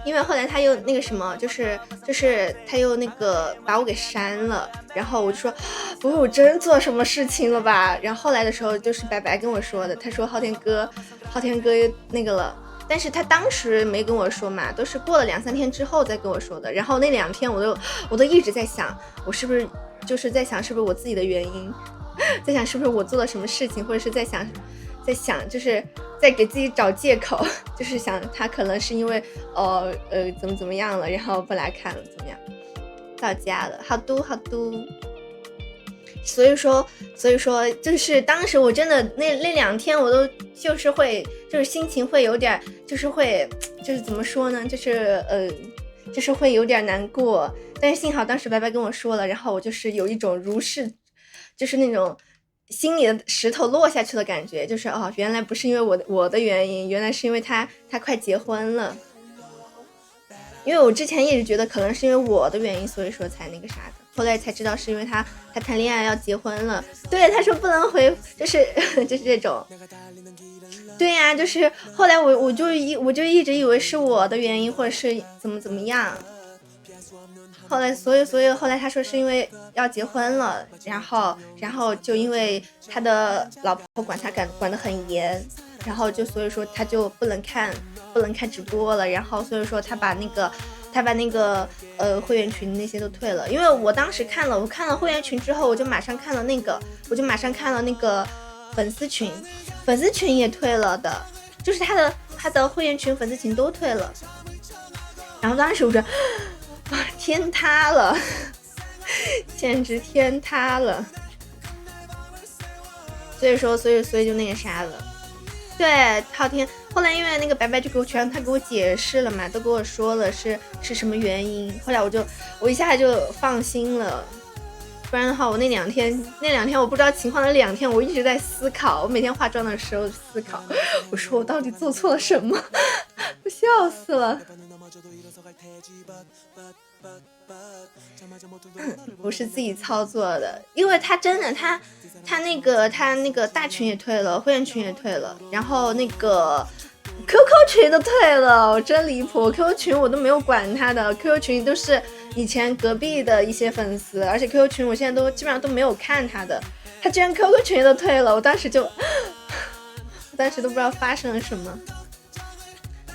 因为后来他又那个什么，就是他又那个把我给删了，然后我就说不会我真做什么事情了吧？然后后来的时候就是白白跟我说的，他说昊天哥那个了，但是他当时没跟我说嘛，都是过了2-3天之后再跟我说的。然后那2天我都一直在想，我是不是就是在想是不是我自己的原因，在想是不是我做了什么事情，或者是在想就是在给自己找借口，就是想他可能是因为怎么样了，然后不来看了，怎么样？到家了，好嘟。所以说，就是当时我真的那2天我都就是会，就是心情会有点，就是会，就是怎么说呢？就是会有点难过。但是幸好当时白白跟我说了，然后我就是有一种如释，就是那种。心里的石头落下去的感觉，就是原来不是因为我的原因，原来是因为他快结婚了。因为我之前一直觉得可能是因为我的原因，所以说才那个啥的，后来才知道是因为他谈恋爱要结婚了。对，他说不能回，就是这种。对呀，就是后来我就一直以为是我的原因，或者是怎么样。后来，所以后来他说是因为要结婚了，然后就因为他的老婆管他管得很严，然后所以说他就不能看直播了，然后所以说他把那个会员群那些都退了。因为我当时看了会员群之后，我就马上看了那个粉丝群也退了的，就是他的会员群粉丝群都退了。然后当时我就天塌了，简直天塌了。所以就那个啥了。对，昊天。后来因为那个白白就给我他给我解释了嘛，都给我说了是什么原因。后来我一下就放心了，不然的话我那两天我不知道情况的2天，我一直在思考。我每天化妆的时候思考，我说我到底做错了什么？我笑死了。不是自己操作的，因为他真的他那个大群也退了，会员群也退了，然后那个 QQ 群都退了，我真离谱。QQ 群我都没有管他的， QQ 群都是以前隔壁的一些粉丝，而且 QQ 群我现在都基本上都没有看他的，他居然 QQ 群都退了，我当时都不知道发生了什么，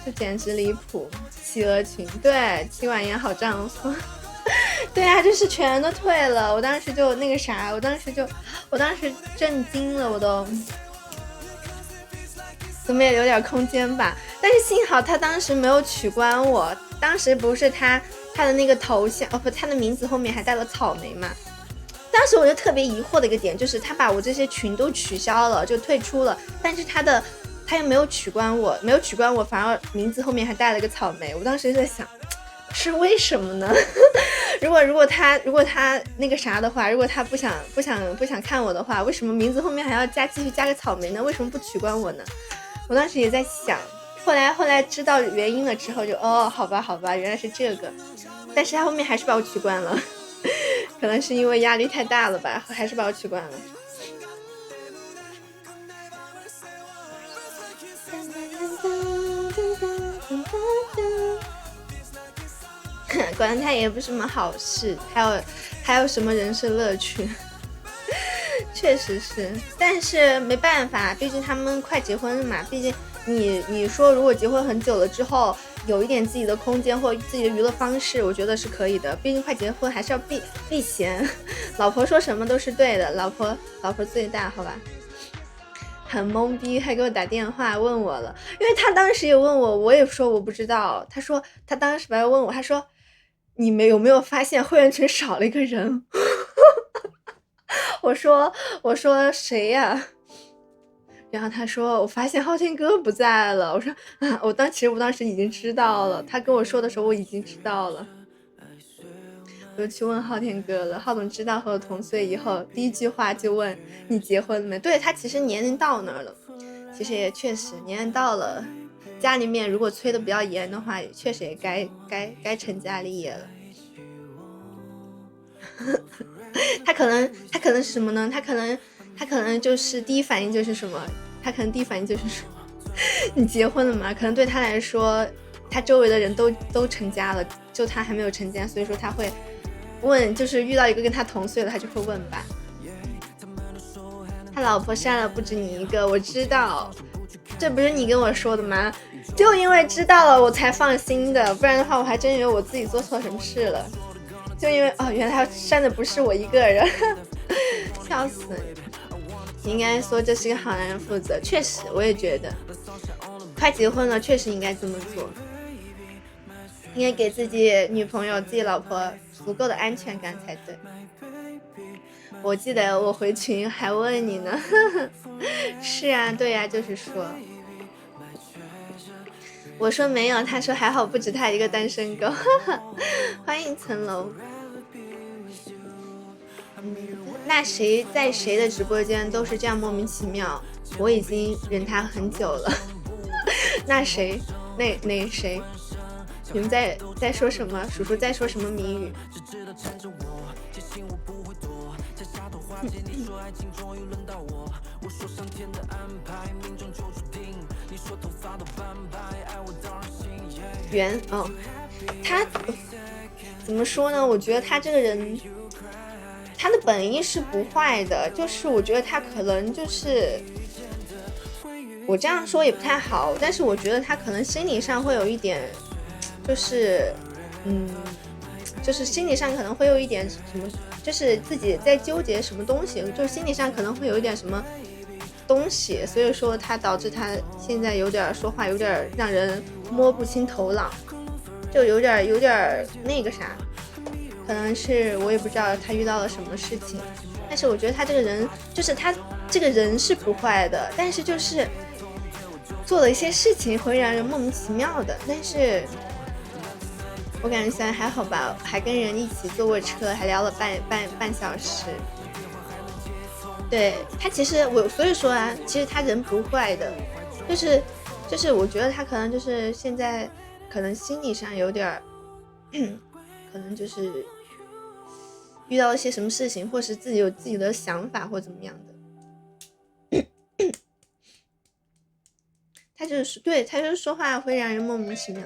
这简直离谱。企鹅群，对，妻管严好丈夫。对啊，就是全都退了，我当时就那个啥，我当时震惊了，我都怎么也留点空间吧。但是幸好他当时没有取关我，当时不是他的那个头像不，他的名字后面还带了草莓嘛。当时我就特别疑惑的一个点就是他把我这些群都取消了，就退出了，但是他又没有取关我，反而名字后面还带了个草莓。我当时就在想，是为什么呢？如果他那个啥的话，如果他不想看我的话，为什么名字后面还要继续加个草莓呢？为什么不取关我呢？我当时也在想，后来知道原因了之后就好吧，原来是这个。但是他后面还是把我取关了，可能是因为压力太大了吧，还是把我取关了。管他也不是什么好事，还有什么人生乐趣？确实是，但是没办法，毕竟他们快结婚了嘛。毕竟你说如果结婚很久了之后，有一点自己的空间或自己的娱乐方式，我觉得是可以的。毕竟快结婚还是要避嫌，老婆说什么都是对的，老婆最大，好吧？很懵逼，还给我打电话问我了，因为他当时也问我，我也说我不知道。他说他当时来问我，他说你有没有发现会员群少了一个人？我说谁呀？然后他说我发现昊天哥不在了。我说其实我当时已经知道了，他跟我说的时候我已经知道了。我就去问昊天哥了，昊总知道和我同岁以后，第一句话就问你结婚了没？对，他其实年龄到那儿了，其实也确实年龄到了，家里面如果催的比较严的话，也确实也该成家立业了。他可能是什么呢？他可能就是第一反应就是什么？你结婚了吗？可能对他来说，他周围的人都成家了，就他还没有成家，所以说他会问，就是遇到一个跟他同岁的，他就会问吧。他老婆删了不止你一个，我知道，这不是你跟我说的吗？就因为知道了我才放心的，不然的话我还真以为我自己做错什么事了。就因为原来他删的不是我一个人，笑死你！应该说这是个好男人负责，确实我也觉得，快结婚了确实应该这么做，应该给自己女朋友、自己老婆足够的安全感才对。我记得我回群还问你呢，是啊，对呀，就是说。我说没有，他说还好不止他一个单身狗。欢迎层楼。那谁在谁的直播间都是这样莫名其妙，我已经忍他很久了。那谁那谁，你们在说什么？叔叔在说什么谜语？他怎么说呢？我觉得他这个人，他的本意是不坏的，就是我觉得他可能就是，我这样说也不太好，但是我觉得他可能心理上会有一点，就是就是心理上可能会有一点什么，就是自己在纠结什么东西，就是心理上可能会有一点什么东西，所以说他导致他现在有点说话有点让人摸不清头脑，就有点那个啥，可能是我也不知道他遇到了什么事情，但是我觉得他这个人就是他这个人是不坏的，但是就是做了一些事情会让人莫名其妙的，但是我感觉现在还好吧，还跟人一起坐过车，还聊了半小时。对他其实所以说啊，其实他人不坏的，就是我觉得他可能就是现在可能心理上有点可能就是遇到一些什么事情，或是自己有自己的想法或怎么样的。他就是对他就是说话会让人莫名其妙，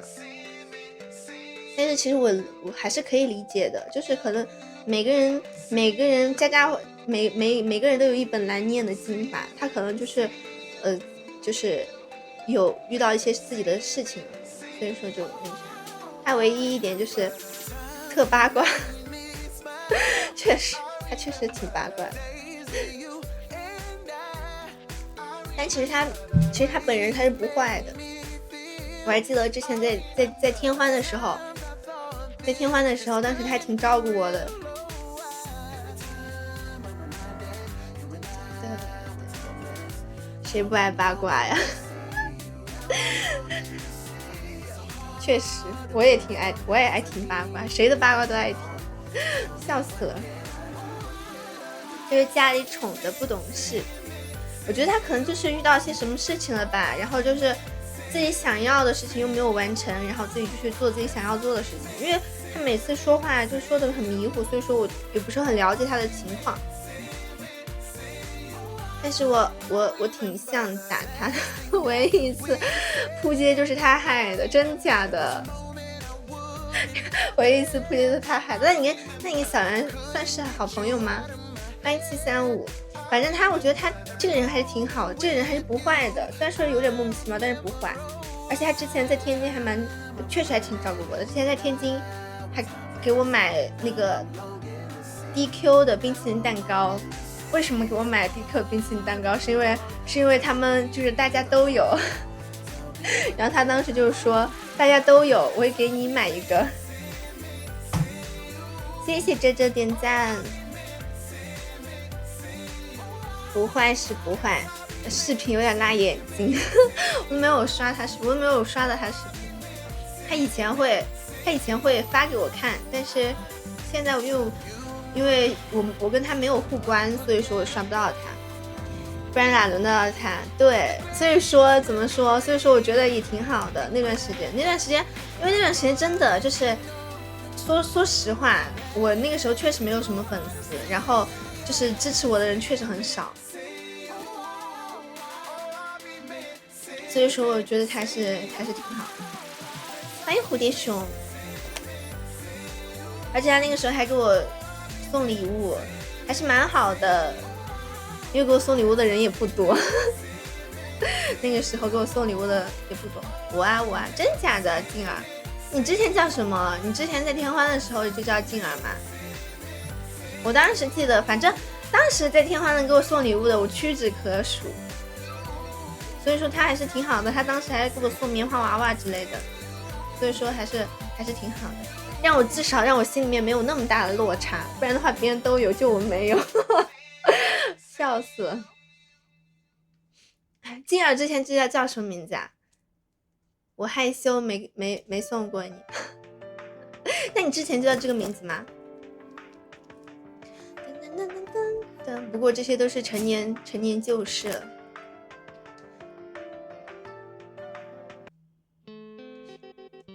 但是其实我还是可以理解的，就是可能每个人每个人都有一本难念的经吧，他可能就是就是有遇到一些自己的事情，所以说就那啥。他唯一一点就是特八卦，确实他确实挺八卦的。但其实他本人他是不坏的。我还记得之前在天欢的时候，当时他还挺照顾我的。谁不爱八卦呀？确实，我也爱听八卦，谁的八卦都爱听，笑死了。就是家里宠的不懂事，我觉得他可能就是遇到些什么事情了吧，然后就是自己想要的事情又没有完成，然后自己就去做自己想要做的事情。因为他每次说话就说得很迷糊，所以说我也不是很了解他的情况。但是我挺想打他的，唯一一次扑街就是他害的，真假的？唯一一次扑街是他害的。那你小袁算是好朋友吗？欢迎735，反正我觉得他这个人还是挺好的，这个人还是不坏的，虽然说有点莫名其妙，但是不坏。而且他之前在天津确实还挺照顾我的，之前在天津还给我买那个 DQ 的冰淇淋蛋糕。为什么给我买 DQ 冰淇淋蛋糕？是因为他们就是大家都有，然后他当时就是说大家都有，我会给你买一个。谢谢哲哲点赞。不坏是不坏，视频有点辣眼睛，我都没有刷他视频，我都没有刷到他视频。他以前会发给我看，但是现在因为我跟他没有互关，所以说我刷不到他，不然哪轮得到他？对，所以说怎么说？所以说我觉得也挺好的。那段时间，因为那段时间真的就是说实话，我那个时候确实没有什么粉丝，然后就是支持我的人确实很少，所以说我觉得他是挺好的。欢迎蝴蝶熊，而且他那个时候还给我送礼物，还是蛮好的，因为给我送礼物的人也不多。那个时候给我送礼物的也不多。我啊，真假的静儿？你之前叫什么？你之前在天欢的时候就叫静儿吗？我当时记得，反正当时在天欢能给我送礼物的，我屈指可数。所以说他还是挺好的，他当时还给我送棉花娃娃之类的，所以说还是挺好的，至少让我心里面没有那么大的落差，不然的话别人都有，就我没有。笑死了。静儿之前叫什么名字啊？我害羞没送过你。那你之前就叫这个名字吗？不过这些都是陈年旧事了。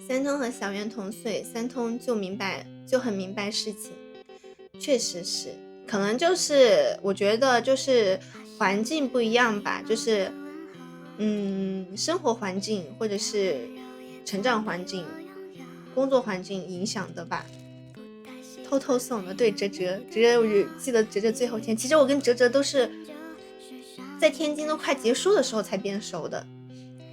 三通和小圆同岁，三通就很明白事情，确实是，可能就是我觉得就是环境不一样吧，就是生活环境或者是成长环境、工作环境影响的吧。偷偷送的，对，哲哲，我记得哲哲最后天，其实我跟哲哲都是在天津都快结束的时候才变熟的，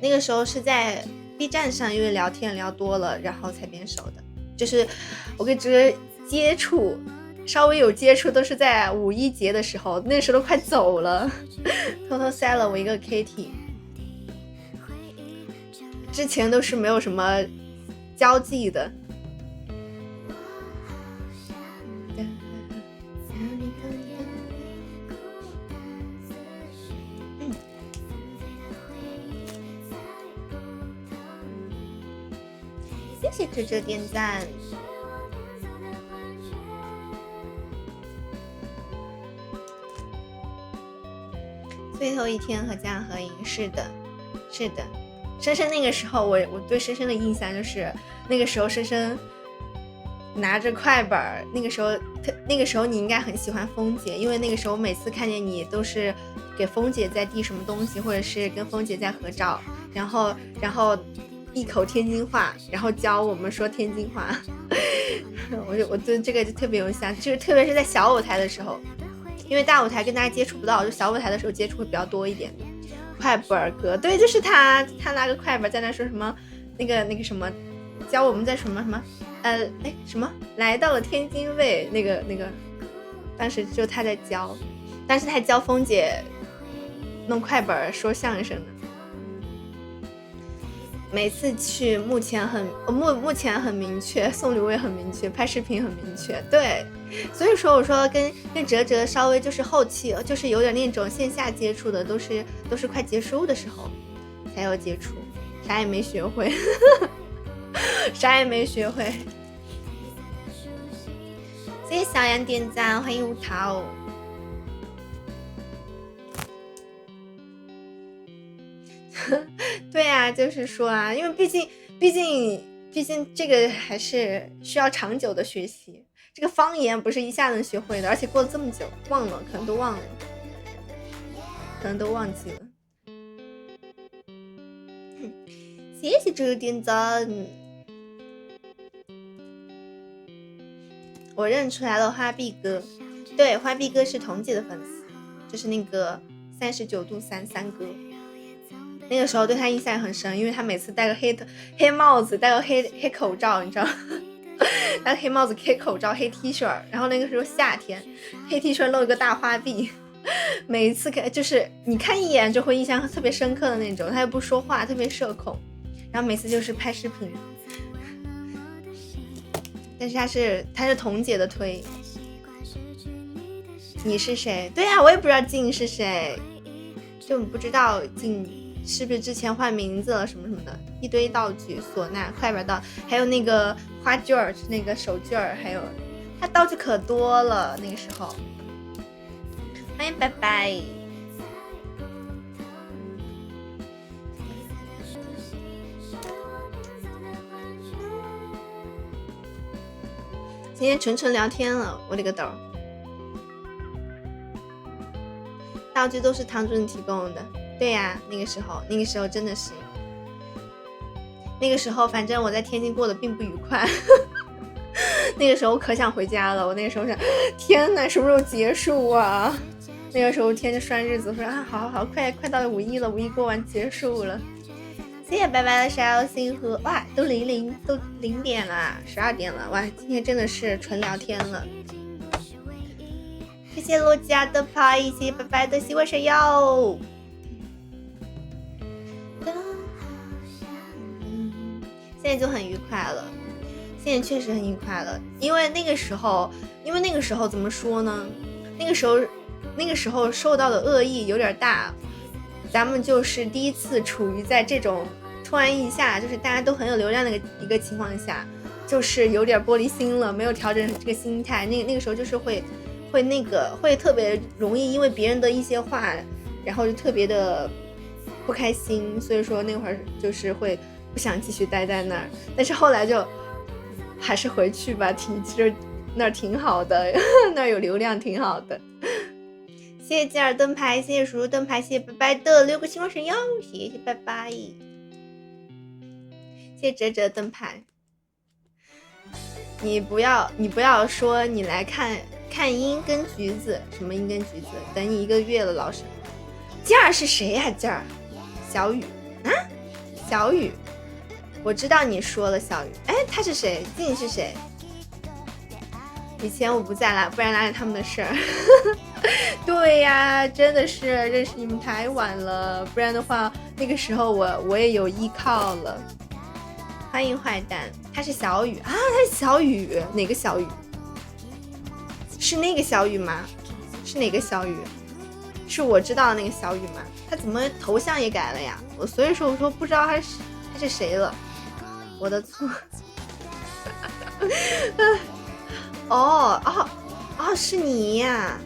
那个时候是在B 站上，因为聊天聊多了，然后才变熟的。就是我跟哲接触，稍微有接触，都是在5·1节的时候，那时候都快走了，偷偷塞了我一个 Kitty。之前都是没有什么交际的。谢哲哲点赞。最后一天和家人合影，是的，是的。深深那个时候，我对深深的印象就是，那个时候深深拿着快本，那个时候你应该很喜欢峰姐，因为那个时候每次看见你都是给峰姐在递什么东西，或者是跟峰姐在合照，然后一口天津话，然后教我们说天津话。我对这个就特别有印象，就是特别是在小舞台的时候，因为大舞台跟大家接触不到，就小舞台的时候接触会比较多一点。快本哥，对，就是他拿个快本在那说什么那个什么，教我们在什么什么来到了天津卫那个，当时就他在教，但是他教峰姐弄快本说相声的。每次去目前很明确，送礼物也很明确，拍视频很明确，对，所以说我说跟哲哲稍微就是后期就是有点那种线下接触的，都是快结束的时候才有接触，啥也没学会。啥也没学会。谢谢小杨点赞，欢迎吴桃。对啊，就是说啊，因为毕竟这个还是需要长久的学习，这个方言不是一下能学会的，而且过了这么久忘了，可能都忘了，可能都忘记了。谢谢这个点赞。我认出来了，花臂哥，对，花臂哥是童姐的粉丝，就是那个39度三哥。那个时候对他印象很深，因为他每次戴个黑帽子，戴个黑口罩，你知道，戴黑帽子、黑口罩、黑 T 恤，然后那个时候夏天，黑 T 恤露一个大花臂，每一次就是你看一眼就会印象特别深刻的那种，他又不说话，特别社恐，然后每次就是拍视频。但是他是童姐的推。你是谁？对啊，我也不知道静是谁，就不知道静是不是之前换名字了什么什么的，一堆道具，唢呐、快板道，还有那个花卷儿，那个手绢儿，还有他道具可多了。那个时候，欢迎拜拜。今天纯聊天了，我的个豆！道具都是唐主任提供的，对呀，那个时候真的是，那个时候反正我在天津过得并不愉快，那个时候可想回家了，我那个时候想，天哪，什么时候结束啊？那个时候天天拴日子，说啊，好，快到5·1了，5·1过完结束了。谢谢拜拜的小星河，哇，都0点了，12点了，哇，今天真的是纯聊天了。谢谢罗家的派，谢谢拜拜的希望闪耀。现在就很愉快了，现在确实很愉快了，因为那个时候怎么说呢？那个时候受到的恶意有点大，咱们就是第一次处于在这种突然一下，就是大家都很有流量的一个情况下，就是有点玻璃心了，没有调整这个心态。那个时候就是会特别容易因为别人的一些话，然后就特别的不开心，所以说那会儿就是会不想继续待在那儿。但是后来就还是回去吧，就是那儿挺好的，那儿有流量挺好的。谢谢吉尔灯牌，谢谢叔叔灯牌，谢谢拜拜的6个星光神药，谢谢拜拜。谢谢哲哲灯牌。你不要说你来看樱跟橘子，什么樱跟橘子，等你1个月了，老师。静儿是谁呀？静儿，小雨啊，小雨，我知道你说了小雨，哎，他是谁？静是谁？以前我不在啦，不然哪有他们的事儿。对呀，真的是认识你们太晚了，不然的话那个时候我也有依靠了。欢迎坏蛋，他是小雨啊，他是小雨，哪个小雨？是那个小雨吗？是哪个小雨？是我知道的那个小雨吗？他怎么头像也改了呀？所以说我说不知道他是谁了，我的错。哦，是你呀！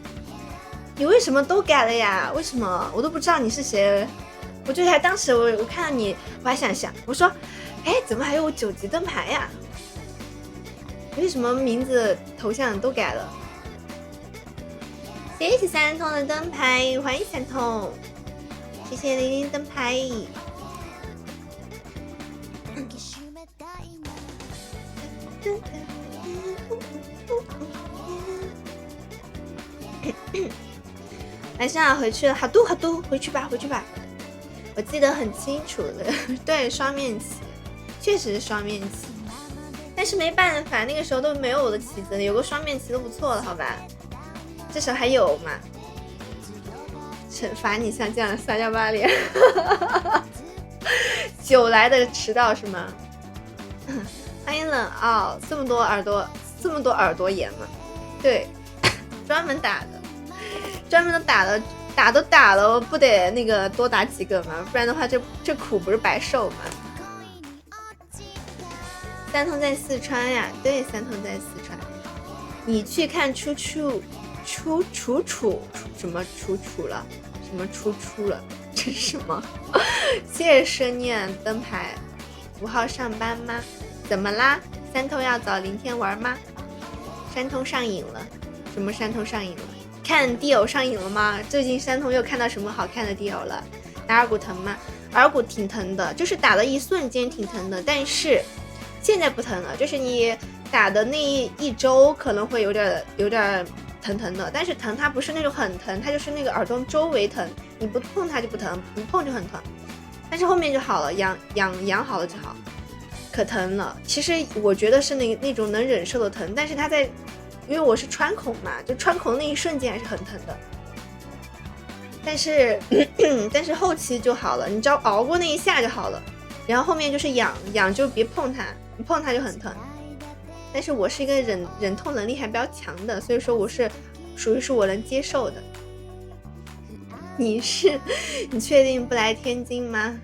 你为什么都改了呀？为什么我都不知道你是谁？我就还当时我看到你，我还想，我说，哎，怎么还有9级灯牌呀？为什么名字头像都改了？谢谢三通的灯牌，欢迎三通，谢谢玲玲灯牌。来，现在回去了，好嘟，回去吧。我记得很清楚的，对，双面旗，确实是双面旗，但是没办法，那个时候都没有我的旗子，有个双面旗都不错了，好吧？至少还有嘛。惩罚你像这样撒娇巴脸，久来的迟到是吗？欢迎冷傲，这么多耳朵眼嘛？对，专门打的，专门都打了，不得那个多打几个嘛？不然的话，这苦不是白受嘛？三通在四川呀，对，三通在四川。你去看楚什么楚了？什么出了？这是什么？谢谢深念灯牌。5号上班吗？怎么啦？三通要找林天玩吗？山通上瘾了？什么山通上瘾了？看地偶上瘾了吗？最近山通又看到什么好看的地偶了？打耳骨疼吗？耳骨挺疼的，就是打的一瞬间挺疼的，但是现在不疼了，就是你打的那一周可能会有点疼的，但是疼它不是那种很疼，它就是那个耳洞周围疼，你不碰它就不疼，不碰就很疼，但是后面就好了，养好了就好。可疼了，其实我觉得是那种能忍受的疼，但是它在，因为我是穿孔嘛，就穿孔那一瞬间还是很疼的，但是后期就好了，你只要熬过那一下就好了，然后后面就是痒就别碰它，你碰它就很疼。但是我是一个忍痛能力还比较强的，所以说我是属于是我能接受的。你确定不来天津吗？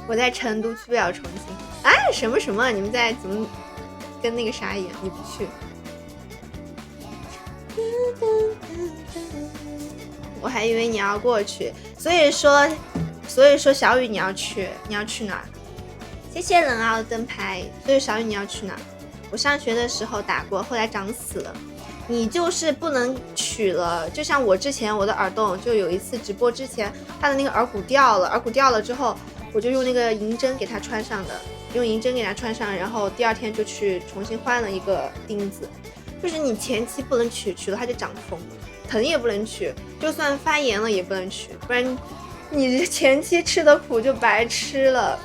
我在成都，去不了重庆。哎，什么？你们在怎么跟那个啥一样？你不去？我还以为你要过去，所以说小雨你要去哪儿？谢谢冷傲的灯牌。所以小雨你要去哪儿？我上学的时候打过，后来长死了。你就是不能取了，就像我之前我的耳洞，就有一次直播之前，它的那个耳骨掉了之后，我就用那个银针给它穿上的，然后第2天就去重新换了一个钉子。就是你前期不能取了它就长风，疼也不能取，就算发炎了也不能取，不然你前期吃的苦就白吃了。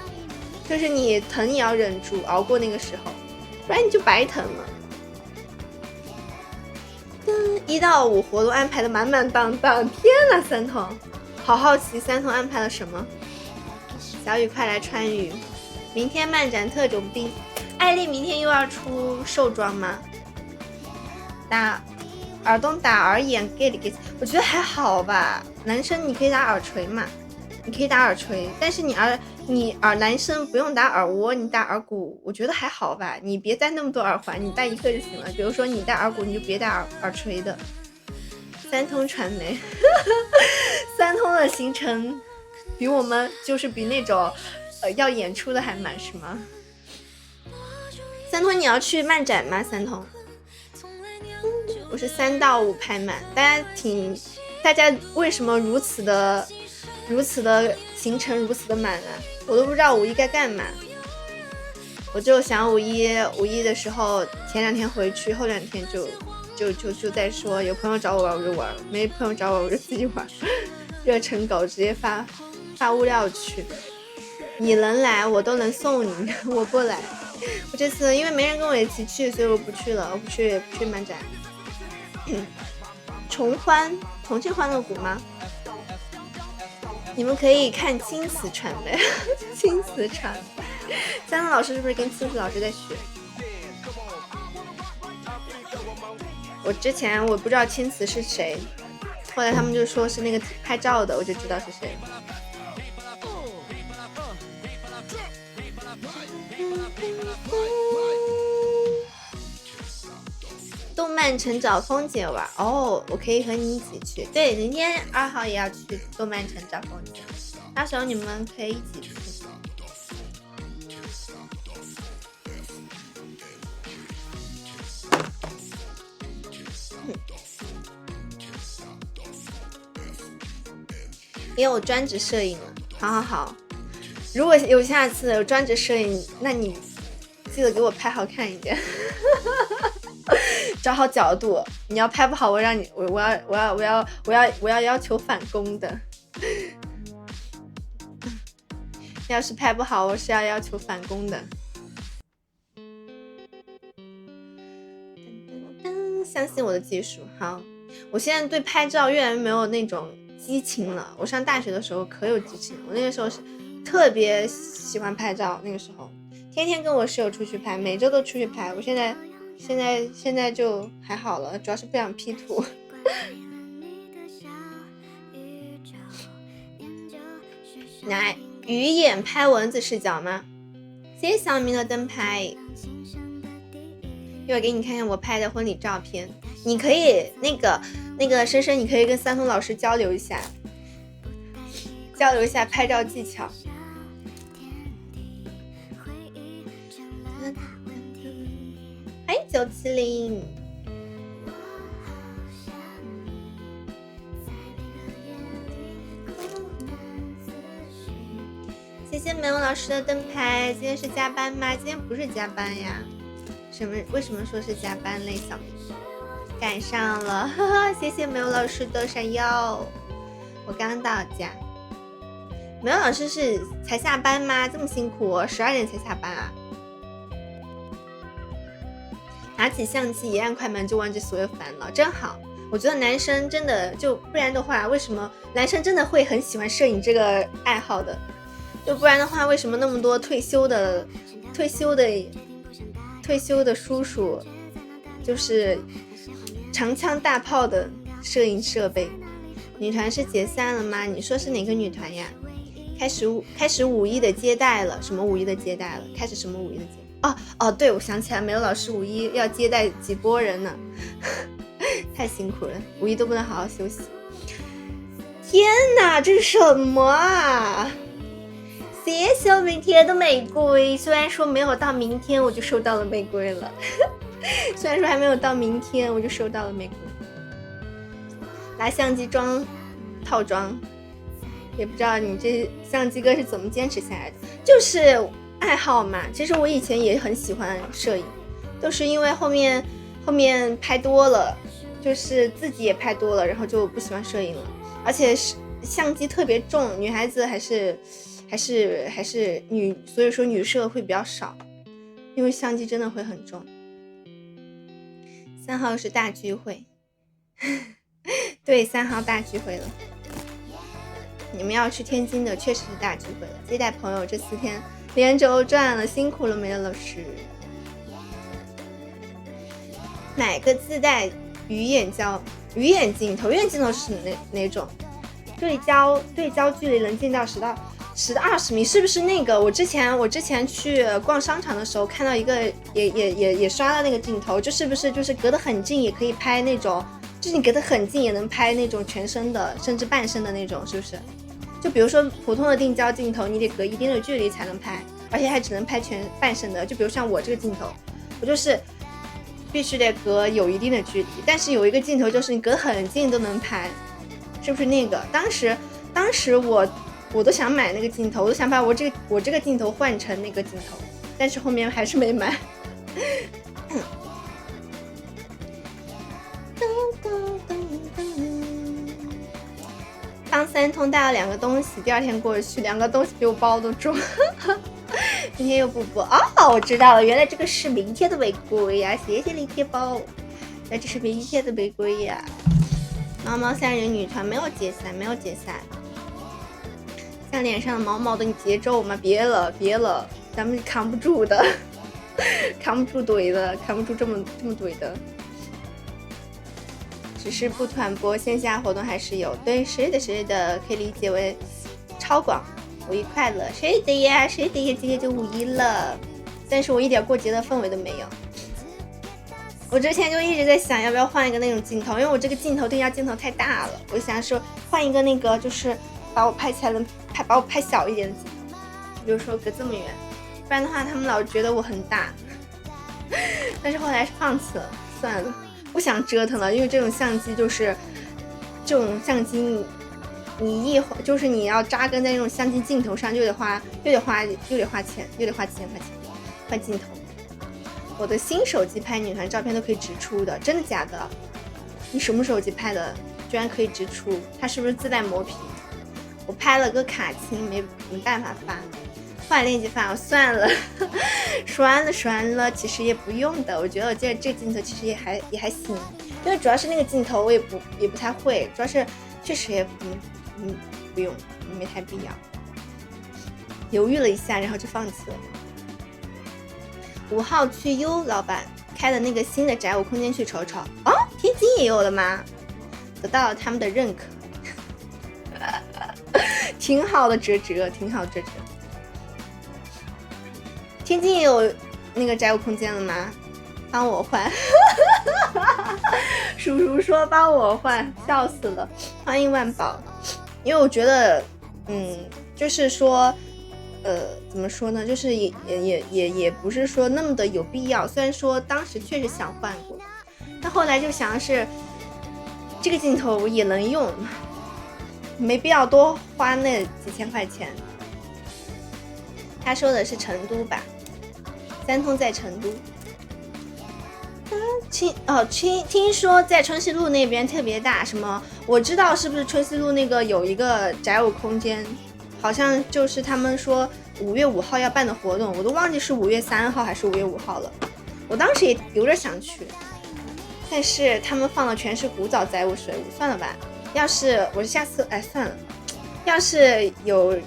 就是你疼也要忍住，熬过那个时候，不然你就白疼了。1到5活动安排的满满当当，天哪！三筒，好好奇三筒安排了什么？小雨快来川渝，明天漫展特种兵，艾丽明天又要出兽装吗？打耳洞打耳眼给，我觉得还好吧。男生你可以打耳垂嘛，你可以打耳垂，但是你男生不用打耳蜗，你打耳骨，我觉得还好吧。你别戴那么多耳环，你戴一个就行了。比如说你戴耳骨，你就别戴耳垂的。三通传媒，三通的行程比我们就是比那种要演出的还满是吗？三通你要去漫展吗？三通，我是3到5排满，大家为什么如此的行程如此的满啊？我都不知道5一该干嘛。我就想5一的时候前2天回去，后2天就再说，有朋友找我玩我就玩，没朋友找我就自己玩。热成狗直接发物料去，你能来我都能送你，我不来。我这次因为没人跟我一起去，所以我不去了，我不去漫展。重庆欢乐谷吗？你们可以看青瓷传媒，青瓷传。三龙老师是不是跟青瓷老师在学？我之前我不知道青瓷是谁，后来他们就说是那个拍照的，我就知道是谁。漫城找风姐玩哦，我可以和你一起去。对，明天2号也要去动漫城找风姐，到时候你们可以一起去。也有专职摄影了，好，如果有下次有专职摄影，那你记得给我拍好看一点，找好角度。你要拍不好，我让你，我要要求返工的。要是拍不好，我是要求返工的。相信我的技术。好，我现在对拍照越来越没有那种激情了。我上大学的时候可有激情，我那个时候是特别喜欢拍照，那个时候天天跟我室友出去拍，每周都出去拍。我现在就还好了，主要是不想 P 图。来，鱼眼拍蚊子视角吗？谢谢小明的灯拍。一会儿给你看看我拍的婚礼照片，你可以那个深深，你可以跟三丰老师交流一下拍照技巧。欢迎970。谢谢梅文老师的灯牌。今天是加班吗？今天不是加班呀。为什么说是加班嘞？小明赶上了，哈哈！谢谢梅文老师的闪耀。我刚到家。梅文老师是才下班吗？这么辛苦，12点才下班啊？拿起相机一按快门就忘记所有烦恼，真好。我觉得男生真的就不然的话，为什么男生真的会很喜欢摄影这个爱好的？就不然的话，为什么那么多退休的叔叔就是长枪大炮的摄影设备？女团是解散了吗？你说是哪个女团呀？开始五一的接待了？什么五一的接待了？开始什么五一的接待？哦，对，我想起来，梅有老师五一要接待几波人呢，太辛苦了，五一都不能好好休息。天哪，这是什么啊？谢谢我明天的玫瑰，虽然说没有到明天我就收到了玫瑰了，虽然说还没有到明天我就收到了玫瑰。拿相机装套装，也不知道你这相机哥是怎么坚持下来的，就是爱好嘛。其实我以前也很喜欢摄影，都是因为后面拍多了，就是自己也拍多了，然后就不喜欢摄影了。而且相机特别重，女孩子还是所以说女摄会比较少，因为相机真的会很重。3号是大聚会，对，3号大聚会了。你们要去天津的，确实是大聚会了。接待朋友这4天连轴转了，辛苦了梅老师。买个自带鱼眼镜头，鱼眼镜头是哪种？对焦距离能见到10到20米，是不是那个？我之前去逛商场的时候看到一个，也刷到那个镜头，就是不是就是隔得很近也可以拍那种，就是你隔得很近也能拍那种全身的，甚至半身的那种，是不是？就比如说普通的定焦镜头，你得隔一定的距离才能拍，而且还只能拍全半身的。就比如像我这个镜头，我就是必须得隔有一定的距离，但是有一个镜头就是你隔很近都能拍，是不是那个？当时我都想买那个镜头，我都想把我这个镜头换成那个镜头，但是后面还是没买。帮3通带了2个东西，第2天过去2个东西比我包都重。明天又不播哦，我知道了，原来这个是明天的玫瑰呀，谢谢李铁包，原来这是明天的玫瑰呀。毛毛3人女团没有解散，像脸上的毛毛的，你节奏吗？别了，咱们扛不住的，扛不住怼的，扛不住这么怼的。只是不团播，线下活动还是有。对，是的，可以理解为超广。五一快乐，谁的呀？今天就5一了，但是我一点过节的氛围都没有。我之前就一直在想要不要换一个那种镜头，因为我这个镜头对焦镜头太大了，我想说换一个那个就是把我拍起来能把我拍小一点的镜头，比如说隔这么远，不然的话他们老觉得我很大。但是后来放弃了，算了，不想折腾了，因为这种相机就是这种相机你就是你要扎根在那种相机镜头上，又得花钱，又得花几千块钱换镜头。我的新手机拍女团照片都可以直出的，真的假的？你什么手机拍的？居然可以直出？它是不是自带磨皮？我拍了个卡清，没办法发，换链接发，算了，算了，其实也不用的。我觉得我这镜头其实也还行，因为主要是那个镜头我也不太会，主要是确实也不用，没太必要。犹豫了一下，然后就放弃了。5号去 U 老板开的那个新的宅舞空间去瞅瞅哦，天津也有了吗？得到了他们的认可，挺好的，哲，挺好哲。天津也有那个宅舞空间了吗？帮我换，叔叔说帮我换，笑死了！欢迎万宝，因为我觉得，就是说。怎么说呢？就是也不是说那么的有必要。虽然说当时确实想换过，但后来就想的是，这个镜头也能用，没必要多花那几千块钱。他说的是成都吧？三通在成都。听说在春熙路那边特别大，什么我知道是不是春熙路那个有一个宅舞空间？好像就是他们说5月5号要办的活动，我都忘记是5月3号还是5月5号了。我当时也有点想去，但是他们放的全是古早宅舞水舞，算了吧。要是我下次算了，要是有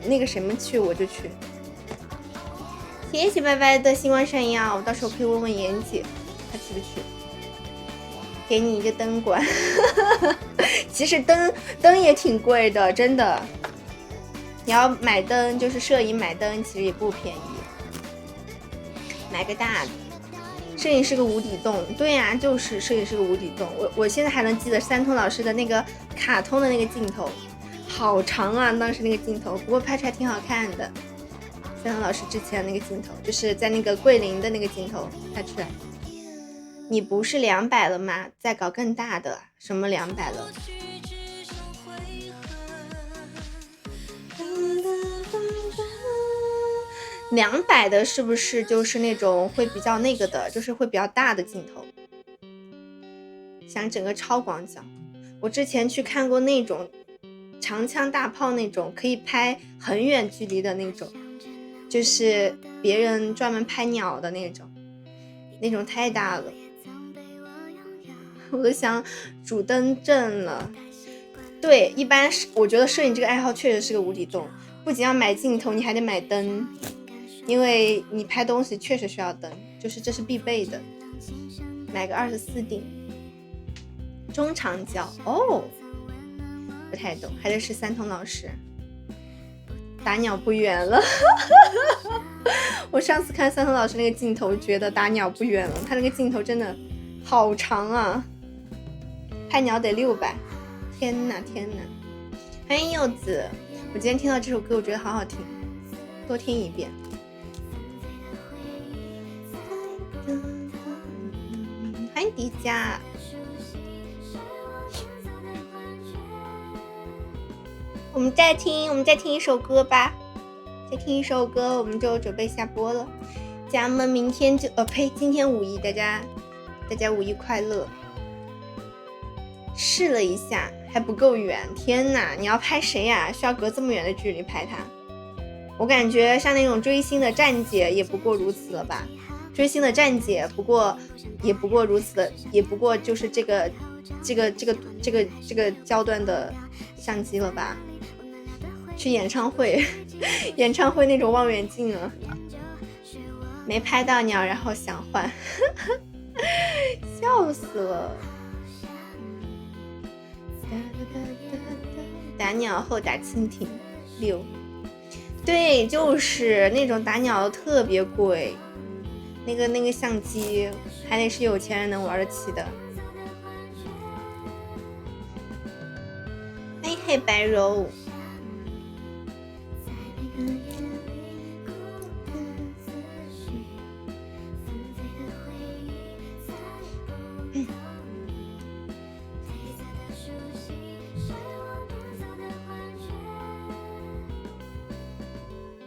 那个什么去我就去。谢谢拜拜的星光闪耀，我到时候可以问问妍姐，她去不去？给你一个灯管。其实灯也挺贵的，真的。你要买灯，就是摄影买灯，其实也不便宜。买个大的，摄影是个无底洞。对呀，就是摄影是个无底洞。我现在还能记得三通老师的那个卡通的那个镜头，好长啊，当时那个镜头，不过拍出来挺好看的。三通老师之前的那个镜头，就是在那个桂林的那个镜头拍出来。你不是200了吗？再搞更大的，什么200了？200的是不是就是那种会比较那个的，就是会比较大的镜头？想整个超广角。我之前去看过那种长枪大炮那种，可以拍很远距离的那种，就是别人专门拍鸟的那种太大了。我都想主灯阵了。对，一般我觉得摄影这个爱好确实是个无底洞，不仅要买镜头，你还得买灯，因为你拍东西确实需要灯，就是这是必备的。买个24顶中长焦哦，不太懂，还得是三通老师。打鸟不远了。我上次看三通老师那个镜头，觉得打鸟不远了，他那个镜头真的好长啊。拍鸟得600，天哪！欢迎柚子，我今天听到这首歌，我觉得好好听，多听一遍。欢迎迪迦，我们再听一首歌吧，再听一首歌，我们就准备下播了。咱们明天就今天5一，大家5一快乐。试了一下还不够远，天哪！你要拍谁呀？需要隔这么远的距离拍他？我感觉像那种追星的站姐也不过如此了吧？追星的站姐也不过如此的，也不过就是这个焦段的相机了吧？去演唱会那种望远镜了，没拍到鸟，然后想换，笑死了。打鸟后打蜻蜓6，对，就是那种打鸟特别贵，那个相机还得是有钱人能玩得起的。哎，黑白柔。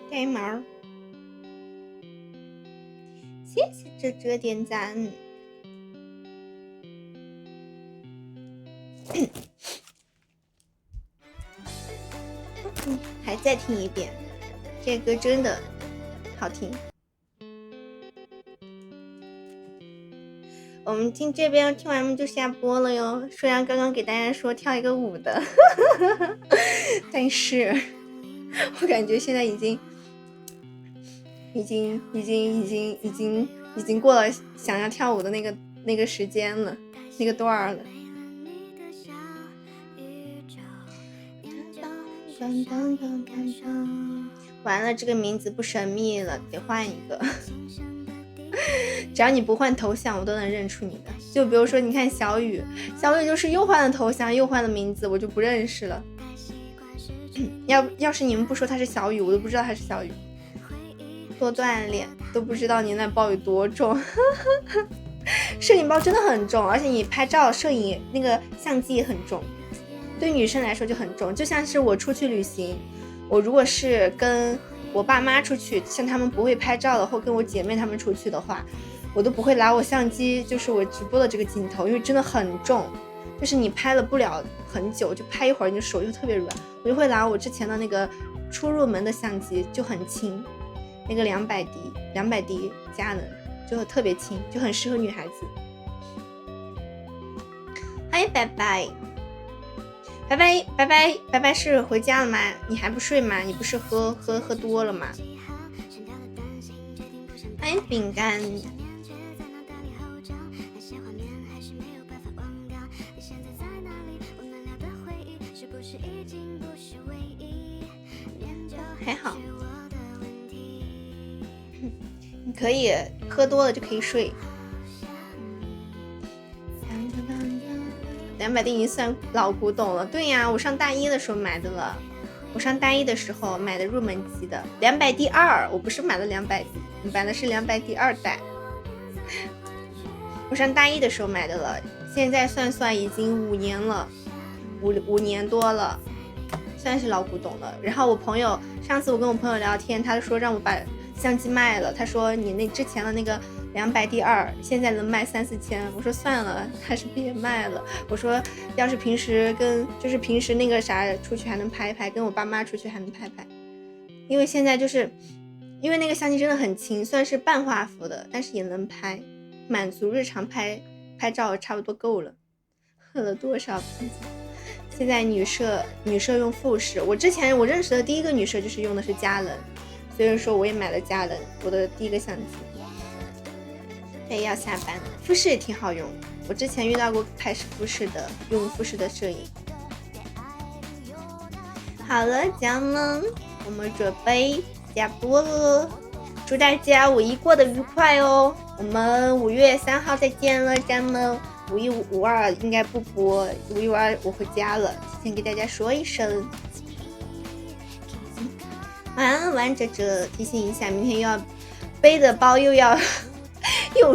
盖毛，谢谢这点赞。还再听一遍，这歌真的好听。我们听这边听完就下播了哟。虽然刚刚给大家说跳一个舞的，但是我感觉现在已经过了想要跳舞的那个时间了，那个段了。完了，这个名字不神秘了，得换一个。只要你不换头像，我都能认出你的。就比如说，你看小雨就是又换了头像，又换了名字，我就不认识了。要是你们不说他是小雨，我都不知道他是小雨。多锻炼，都不知道你那包有多重。摄影包真的很重，而且你拍照摄影那个相机也很重，对女生来说就很重。就像是我出去旅行，我如果是跟我爸妈出去，像他们不会拍照的，或跟我姐妹他们出去的话，我都不会拿我相机，就是我直播的这个镜头，因为真的很重，就是你拍了不了很久，就拍一会儿你的手就特别软。我就会拿我之前的那个初入门的相机，就很轻，那个200D佳能，就特别轻，就很适合女孩子。嗨，拜拜拜拜拜拜拜拜，是回家了吗？你还不睡吗？你不是喝多了吗？欢迎饼干。还好，你可以喝多了就可以睡。200D 已经算老古董了。对呀，我上大一的时候买的了。我上大一的时候买的入门级的200D2，我不是买的200D，买的是200D2代。我上大一的时候买的了，现在算已经5年了，5年多了，算是老古董了。然后上次我跟我朋友聊天，他说让我把相机卖了，他说你那之前的那个200D2现在能卖3-4千，我说算了，还是别卖了。我说要是平时那个啥出去还能拍一拍，跟我爸妈出去还能拍拍，因为现在就是因为那个相机真的很轻，算是半画幅的，但是也能拍，满足日常拍照差不多够了。喝了多少瓶子？现在女摄用富士，我认识的第一个女摄就是用的是佳能，所以说我也买了佳能，我的第一个相机。对，要下班了。富士也挺好用，我之前遇到过拍富士的，用富士的摄影。好了，家们，我们准备下播了，祝大家5一过得愉快哦。我们5月3号再见了，家们。5一5二应该不播，5一5二我回家了，提前给大家说一声。玩着提醒一下，明天又要背的包又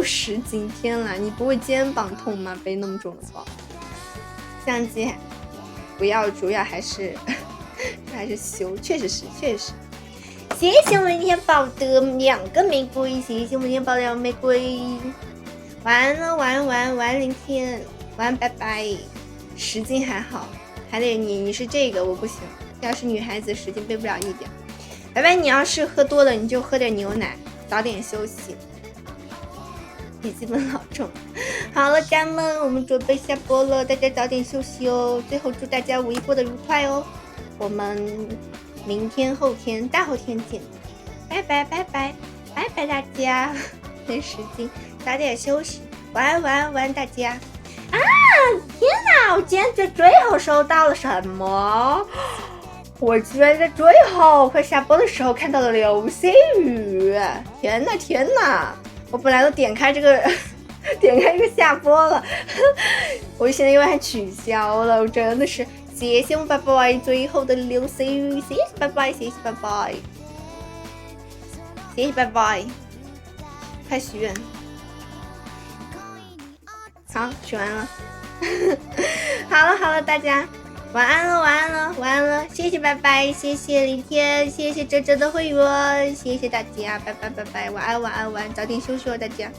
10斤，天啦！你不会肩膀痛吗？背那么重的包，相机不要，主要还是修，确实是。谢谢我们天宝的2个玫瑰，谢谢我们天宝的2个玫瑰。完了，玩凌天，玩拜拜。10斤还好，还得你是这个我不行，要是女孩子10斤背不了一点。拜拜，你要是喝多了你就喝点牛奶，早点休息。笔记本老重。好了，家们，我们准备下播了，大家早点休息哦。最后祝大家5一过得愉快哦，我们明天、后天、大后天见，拜拜拜拜拜拜大家。没10斤，早点休息，玩大家啊！天哪，我今天在最后收到了什么？我居然在最后快下播的时候看到了流星雨！天哪！我本来都点开这个点开就下播了，我现在因为还取消了，我真的是谢谢我爸爸最后的流星雨，谢谢爸爸，谢谢爸爸，谢谢爸爸，快许愿，好，许完了，好了，大家晚安了，谢谢拜拜，谢谢李天，谢谢哲哲的会员，谢谢大家，拜拜，晚安，早点休息哦，大家。